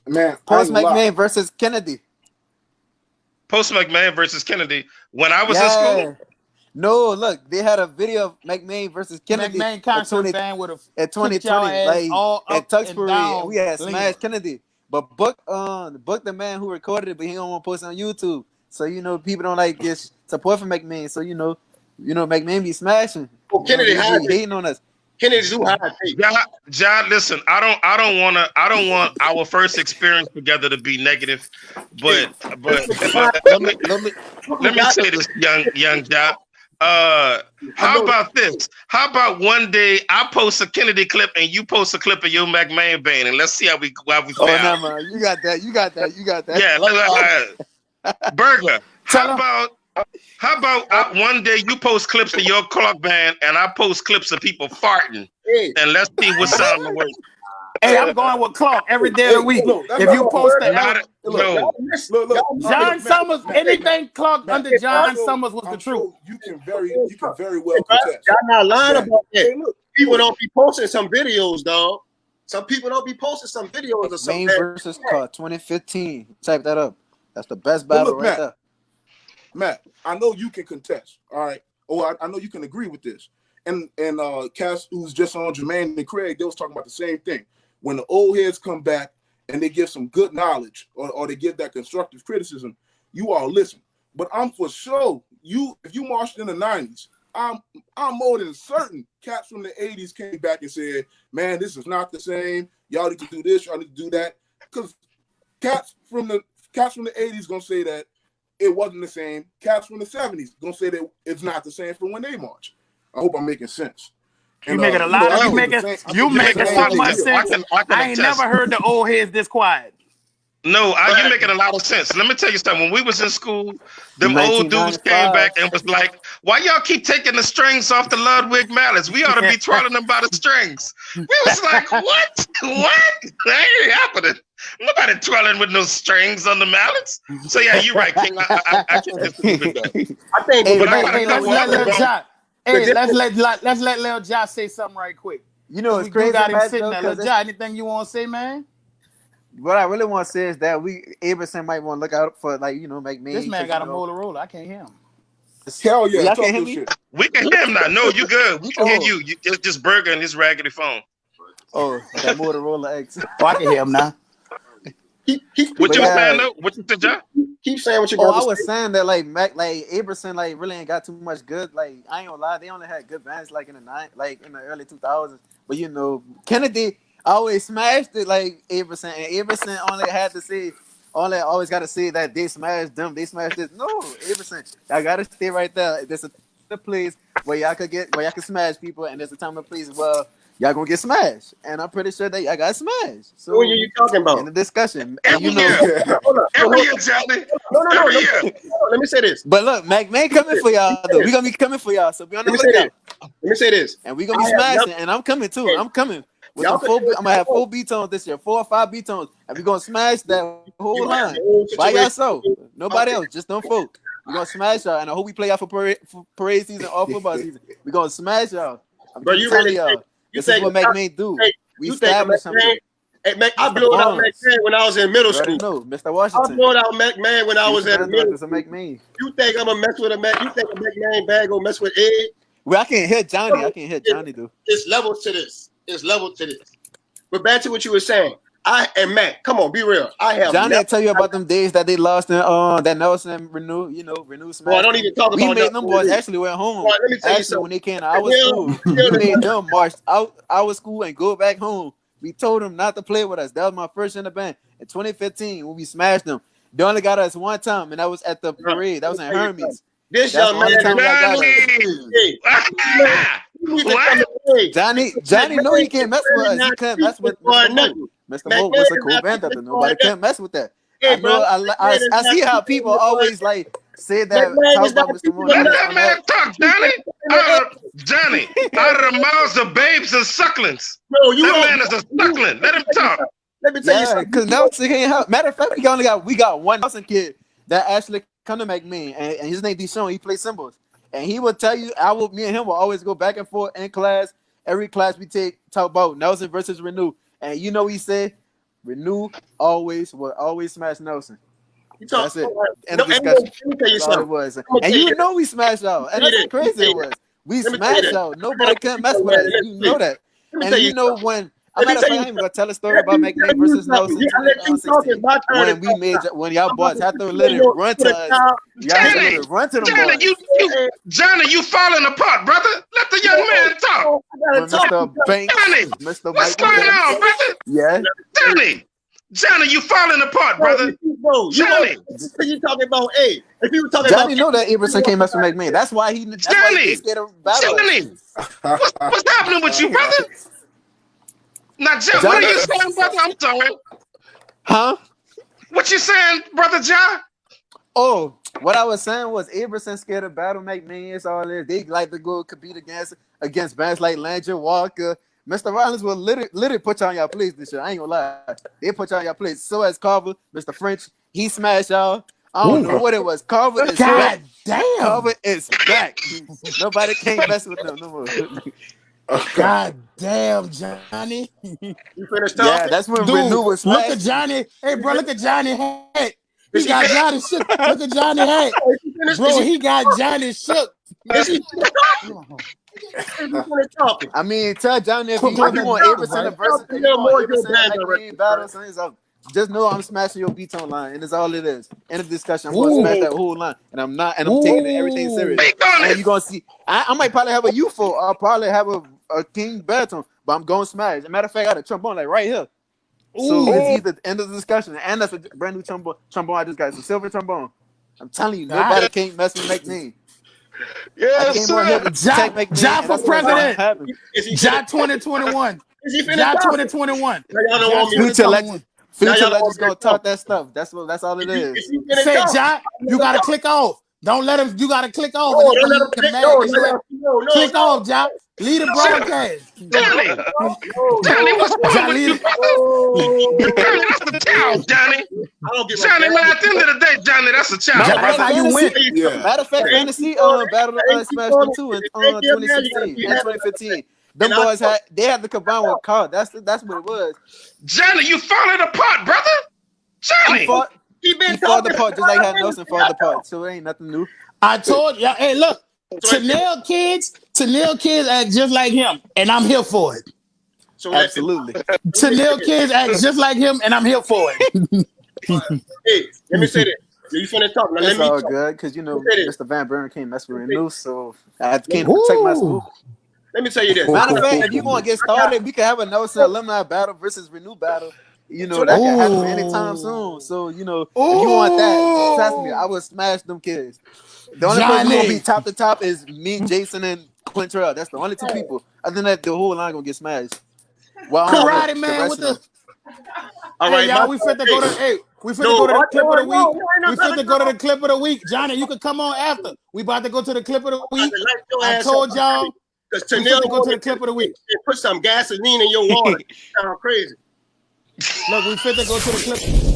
man, I Post ain't gonna lie. McMahon versus Kennedy. Post McMahon versus Kennedy. When I was in school. Yeah. No, look, they had a video of McMahon versus Kennedy McMahon concert band would have at kicked y'all 2020, ass like all at up and Tuxbury, and down we had Lima. smashed Kennedy. But book the man who recorded it, but he don't want to post it on YouTube. So you know, people don't like get support from McMahon. So you know, McMahon be smashing. Oh, Kennedy They had be it. hating on us. Kennedy do high tape. John, listen, I don't want our first experience together to be negative, but let me say this, young John. How about this? How about one day I post a Kennedy clip and you post a clip of your McMahon band, and let's see how we Oh fare no, out. man, you got that. Yeah, Burger. How about one day you post clips of your clock band and I post clips of people farting, Hey, and let's see what sound the worst. Hey, I'm going with Clark every day of the week. Look, that's If not you my post word. the Not Look, no. y'all look. All right, John look, Matt, Summers, Matt, anything Clark Matt, under John sure, Summers was the I'm truth. sure you can very well contest Y'all not lying that. about that. Hey, look, People don't be posting some videos, dog. Some people don't be posting some videos of some McMahon bad. versus Clark 2015. Type that up. That's the best but battle look, right there. Matt, I know you can contest. All right. I know you can agree with this. And Cass, who's just on Jermaine and Craig, they was talking about the same thing. When the old heads come back and they give some good knowledge or they give that constructive criticism, you all listen. But I'm for sure if you marched in the 90s, I'm more than certain cats from the 80s came back and said, man, this is not the same. Y'all need to do this, y'all need to do that. Because cats from the 80s gonna say that it wasn't the same. Cats from the 70s gonna say that it's not the same from when they march. I hope I'm making sense. You making a lot of you making so much sense. I ain't never heard the old heads this quiet. No, you're making a lot of sense. Let me tell you something. When we was in school, them old dudes came back and was like, why y'all keep taking the strings off the Ludwig mallets? We ought to be twirling them by the strings. We was like, what? What? That ain't happening. Nobody twirling with no strings on the mallets. So yeah, you're right, King. I can't disagree with that. I think let's let Lil Ja say something right quick. You know, it's we crazy. Got him sitting there. Lil Ja, anything you want to say, man? What I really want to say is that Aberson might want to look out for, like, McMahon. This man got a Motorola. I can't hear him. Hell yeah. Y'all can't hear me? We can hear him now. No, you good. We can hear you. Just Burger and his raggedy phone. Oh, that Motorola X. Oh, I can hear him now. What you saying though? What you said, John? Keep saying what you I was saying that Aberson really ain't got too much good. Like, I ain't gonna lie, they only had good bands in the early 2000s. But Kennedy always smashed it like Aberson, and Aberson always got to say that they smashed them. They smashed this. No, Aberson, y'all got to stay right there. There's a place where y'all can smash people, and there's a time and place where y'all gonna get smashed. And I'm pretty sure that y'all got smashed. So who are you talking about? In the discussion, every year, Charlie. No. Let me say this. But look, McMahon coming for y'all though. We gonna be coming for y'all. So be on the lookout. Let me say this. And we gonna be smashing, and I'm coming too. I'm coming. With I'm gonna have 4 B-tones this year, 4 or 5 B-tones, and we're gonna smash that whole line by yourself. Nobody else, just them folk. We're gonna smash y'all, and I hope we play out for parade season or football season. We're gonna smash y'all. I'm telling y'all, this is what McMahon do. We establish something. Hey, I blew it out McMahon when I was in middle school. No, Mr. Washington. I blew it out McMahon when I was at middle school. McMahon. You think I'm gonna mess with a man? You think a McMahon bag gonna mess with Ed? Well, I can't hit Johnny. Though. It's level to this. But back to what you were saying. Matt, come on, be real. Johnny will tell you about them days that they lost in that Nelson and Renew smash. Boy, I don't even talk about we made them boys actually went home. Boy, let me tell you something. When they came to our school, we made them march out our school and go back home. We told them not to play with us. That was my first in the band. In 2015, when we smashed them, they only got us one time, and that was at the parade. That was in Hermes. This young man, Johnny, know he can't mess with us. He can't mess with Mr. Mo was a cool band up there. Nobody can't mess with that. Hey, I see how people always say that. Talk about Mr. Mo. Let that man talk, Johnny. Out of the mouths of babes and sucklings. No, that man is a suckling. Let him talk. Let me tell you something. Because Nelson can't help. Matter of fact, we got one Nelson kid that actually come to McMahon, and his name Deshaun. He plays cymbals, and he will tell you. Me and him will always go back and forth in class. Every class we talk about Nelson versus Renew, and he said Renew will always smash Nelson. That's it. End of discussion. That's all it was. And we smashed y'all, and that's how crazy it was. We smashed y'all. Nobody can mess with us. You know that. And when. I'm gonna tell a story about McMahon versus Nelson when y'all boys had to literally run to us. Johnny, Johnny, you falling apart, brother. Let the young man talk. Mr. Banks, Mr. What's going on, brother? Yeah, Johnny, you falling apart, brother. Johnny, you talking about? Hey, if you were talking Johnny about, know that Aberson can't mess with McMahon. That's why he. Johnny, what's happening with you, brother? Now, Jeff, what are you saying, brother? I'm sorry. Huh? What you saying, brother John? Oh, what I was saying was Aberson scared of battle McMahon. All this. They like to go compete against bands like Landry Walker, Mr. Rollins will literally put y'all on y'all plates this year. I ain't gonna lie. They put y'all on y'all plates. So as Carver, Mr. French, he smashed y'all. I don't know what it was. Carver is back. God damn. Carver is back. Nobody can't mess with them no more. God damn, Johnny. You finished Yeah, talking? that's when Dude, Renew was look at smashed. Johnny. Hey, bro, look at Johnny hat. He Is he got finished? Johnny shook. Look at Johnny hat. Is he finished? Bro, he got Johnny shook. Is he finished talking? Is he finished talking? I mean, tell Johnny if Put he on the want numbers, 8% right? of versus, Tell if you Tennille want Moore your 8% band like director, main battle, man. something up. Just know I'm smashing your beats online, and that's all it is. End of discussion. I'm gonna smash Ooh. that whole line, and I'm taking everything Ooh. serious. And you gonna see, I might probably have a UFO, I'll probably have a King baritone, but I'm gonna smash. As a matter of fact, I got a trombone like right here. So it's Ooh. either the end of the discussion, and that's a brand new trombone. I just got. It's a silver trombone. I'm telling you, God. nobody can't mess with McNean. I Yes, came on here sir. to protect McNean, Ja and for that's what's gonna president. happen. Is he Ja finished? 2021. Is he finished Ja talking? 2021. Now y'all don't Ja want me to Future talk. legends, 2021. Now future y'all don't want legends me to gonna talk. talk that stuff. That's all it Is is. he finished Say, talking? Ja, you gotta click off. Don't let him. You gotta click off, No, and don't let him he get click. mad No, because you ain't no, click off, Ja. Leave the broadcast. Johnny, Johnny, no, what's Ja, wrong with leave you, it. brother? Johnny, that's the child, Johnny. I don't get my Johnny, band. man, at the end of the day, Johnny, that's a child, Ja, Matter of that's fact, how brother. you fantasy. win. Yeah. Matter of fact, Ain't fantasy you battle smashed them too in take your man, you gotta 2016 be and happy. 2015. And Them boys had to combine with Carl. That's what it was. Johnny, you falling apart, brother. He Johnny. fought he been he fought talking. apart just like how Nelson fought apart. So it ain't nothing new. I told you. Hey, look, So let Chanel kids act just like him, and I'm here for it. so let Absolutely. Chanel kids act just like him, and I'm here for it. hey, let me say this. You finna talk. Now let It's me all talk. good because Let me say this. Mr. Van Buren can't mess with Let me say, Renew, so I came to let protect my Ooh. school. me tell you this. Matter of fact, if you want to get started, we can have a Nelson alumni battle versus Renew battle. So That let can me happen anytime Ooh. soon. So, if you want that, trust me, I Ooh. will smash them kids. The only person we're gonna be Johnny. top to top is me, Jason, and Clint Terrell. That's the only two people. Other than that, the whole line gonna get smashed. Well, I don't know. Karate The man rest with of them. the. all Hey, right, my y'all, we fit to go to. Hey, we fit no, to go to the what clip of the week. no, ain't no We fit better to go to the clip of the week. Johnny, you can come on after. We about to go to the clip of the I week. light your I ass up told y'all. because We fit Tanel to go to the wanted clip of the week. to put some gasoline in your water. Sound crazy. Look, we fit to go to the clip.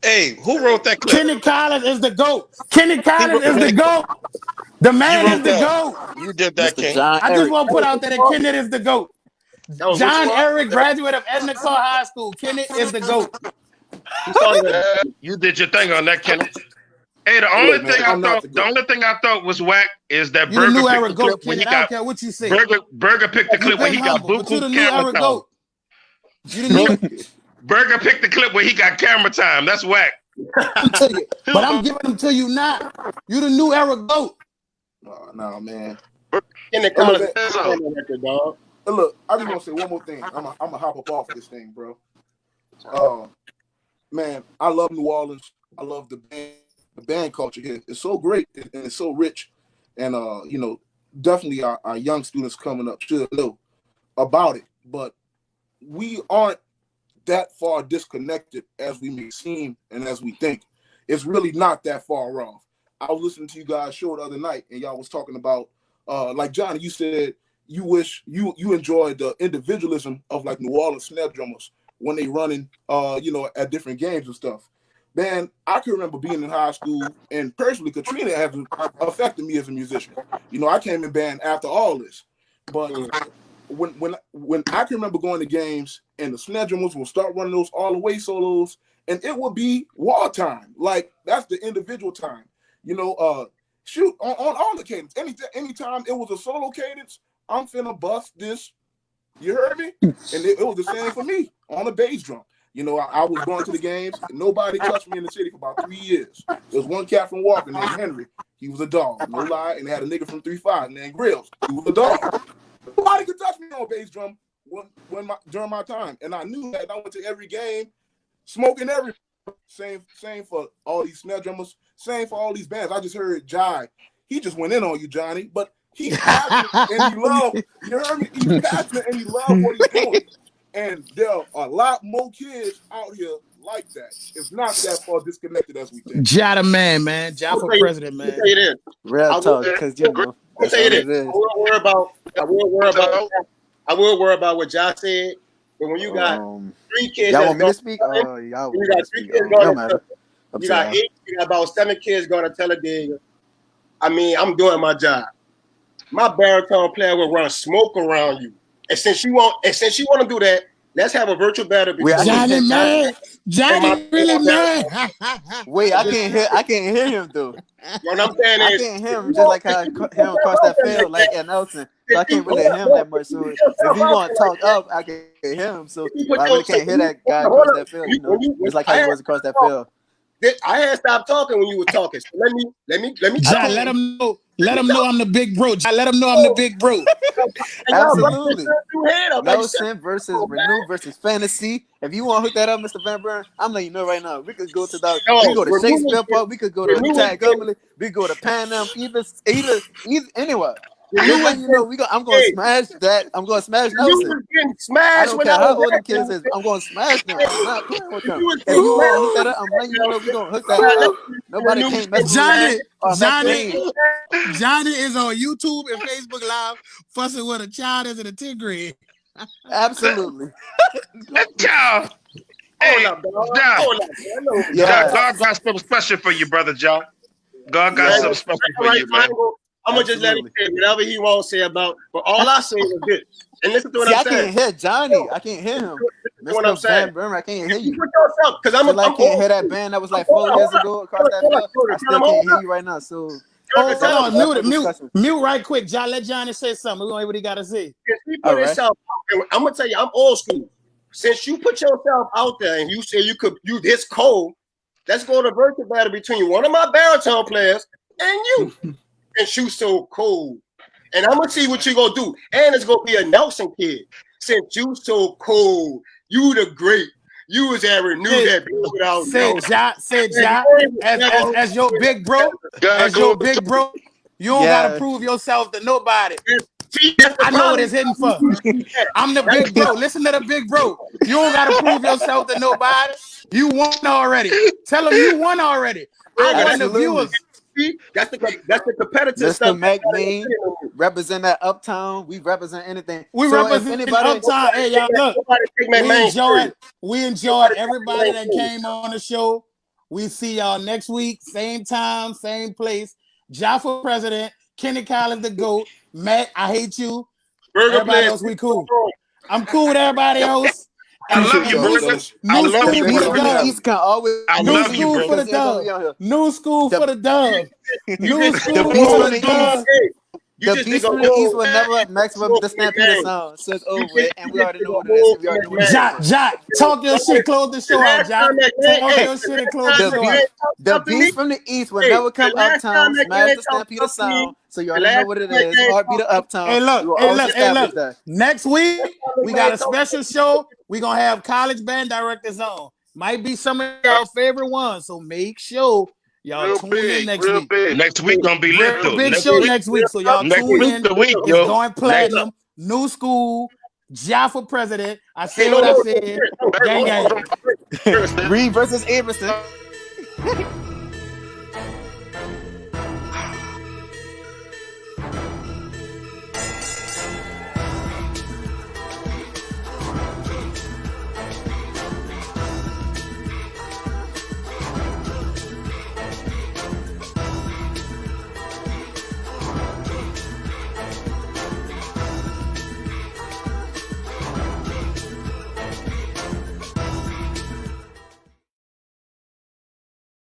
Hey, who wrote that clip? Kenny Collins is the GOAT. Kenny Collins is the GOAT. The man is wrote the that. GOAT. You did that, Mr. King. John I just Eric. want to put out there that Kenneth is the GOAT. That was which John one? Eric, graduate of Ennicksaw High School. Kenneth is the GOAT. Who started that? You did your thing on that, Kenneth. Hey, the only Look, man, thing I I'm not thought, the the GOAT. only thing I thought was whack is that You the Burger new picked era the clip GOAT, when he Kenneth. I don't got care what you say. Burger picked the You've clip when been he got humble, but you buku the new camera era time. GOAT. You the new. Burger picked the clip where he got camera time. That's whack. But I'm giving them to you now. You the new era GOAT. Oh, no, man. In the Hey, look, college man. record, dog. Hey, look, I just want to say one more thing. I'm gonna hop up off this thing, bro. Man, I love New Orleans. I love the band culture here. It's so great and it's so rich. And you know, definitely our young students coming up should know about it. But we aren't that far disconnected as we may seem and as we think. It's really not that far off. I was listening to you guys' show the other night, and y'all was talking about like Johnny, you said you wish you enjoyed the individualism of like New Orleans snare drummers when they running you know, at different games and stuff. Man, I can remember being in high school, and personally Katrina has affected me as a musician. You know, I came in band after all this. But when I can remember going to games and the snare drummers will start running those all the way solos, and it would be wartime. Like that's the individual time. You know, shoot on all the cadence. Anytime it was a solo cadence, I'm finna bust this. You heard me? And it was the same for me on the bass drum. You know, I was going to the games. And nobody touched me in the city for about 3 years. There was one cat from Walker named Henry. He was a dog, no lie. And they had a nigga from 3-5 named Grills. He was a dog. Nobody could touch me on bass drum during my time. And I knew that. I went to every game, smoking every. Same for all these snare drummers. Same for all these bands. I just heard Jai. He just went in on you, Johnny. But he's passionate and he loves. You heard me? He's passionate and he loves what he's doing. And there are a lot more kids out here like that. It's not that far disconnected as we think. Ja the man. Ja for president, man. I'll tell you this. Real talk, because you know that's all it is. I will worry about what Josh said. But when you got 3 kids, y'all want me to speak? Y'all you want got me to 3 speak? kids No going matter. you got 8. You got about 7 kids going to Talladega. I mean, I'm doing my job. My baritone player will run smoke around you. And since you want to do that, let's have a virtual battle between Johnny man. Johnny really mad. Wait, I can't hear him though. What I'm saying I is, can't hear him just like how I hear him across that field like at Nelson. So I can't really hear him that much. So if he want to talk up, I can hear him. So I really can't hear that guy across that field. You know, just like how he was across that field. I had stopped talking when you were talking. So let me. John, let him know. Let him know I'm the big bro. John, let him know I'm the big bro. Absolutely. Nelson versus Renew versus Fantasy. If you want to hook that up, Mr. Van Buren, I'm letting you know right now. We could go to the we could go to Shakespeare Park. We could go to Tag Gumley. We could go to Pan Am. Either anywhere. I'm letting you know I'm gonna smash that. I'm gonna smash Nelson. I don't care how old them kids is. I'm gonna smash them. I'm not playing with them. If you want to hook that up, I'm letting you know we're gonna hook that up. Nobody can't mess with Johnny is on YouTube and Facebook Live fussing with a child that's in the 10th grade. Absolutely. John. Hey, John. God got something special for you, brother John. God got something special for you, man. I'm gonna just let him say whatever he wants to say about. But all I say is this. And listen to what I'm saying. I can't hear Johnny. I can't hear him. Mr. Van Buren, I can't hear you. Because I can't hear that band that was like 4 years ago across that field. I still can't hear you right now. So hold on, mute right quick, John. Let Johnny say something. We're gonna hear what he gotta say. I'm gonna tell you, I'm old school. Since you put yourself out there and you say you this cold, let's go to virtual battle between one of my baritone players and you. And shoot so cold. And I'm gonna see what you gonna do. And it's gonna be a Nelson kid. Since you so cold, you the great. You was at Renew that without say Ja, as your big bro, you don't gotta prove yourself to nobody. I know what it's hitting for. I'm the big bro. Listen to the big bro. You don't gotta prove yourself to nobody. You won already. Tell them you won already. I want the viewers. That's the competitive Mr. stuff. McMahon represent that uptown. We represent anything. We represent uptown. Hey, y'all, look. We enjoyed everybody that came on the show. We see y'all next week, same time, same place. Ja for president. Kenny Collins the GOAT. Matt, I hate you. Burger Everybody Place. else, we cool. I'm cool with everybody else. I love Appreciate you, y'all, brother. fellas. I New love The you, school for beast the brother. from the dub. East can always I New love you, school for brother. the It's gonna be dub. on here. New school The, for the dub. You New just the school beast for from the the dub. East. you The just think beast of from the East old will man. never mess with the Stampede McMahon. sound. So it's You over just with. And we already think know of what it is. old We already know what it is. Jock, talk your shit. Close the The show out, last Jock. time McMahon, Talk hey, your the shit and last close time the The show beast, out. McMahon talked the tough to me, beast from the East will hey, never the come last time uptown, smash McMahon the talked Stampede tough to me, sound. So you the already know last what it time is. McMahon Heartbeat talked of tough Uptown. Hey, We look, will hey, always look, hey, establish look. that. Next week, we got McMahon a talked special show. We're gonna have college band directors on. Might be some of y'all favorite ones. So make sure y'all Real tune in big, next real week. big. Next week gonna be lit Real though. big Next show week, next week. So y'all next tune week in. the week, It's yo. going Next platinum. New school. Ja for president. I Hey, said no, what I no, said. no, Gang, hold on, gang. hold on. Reed versus Averson.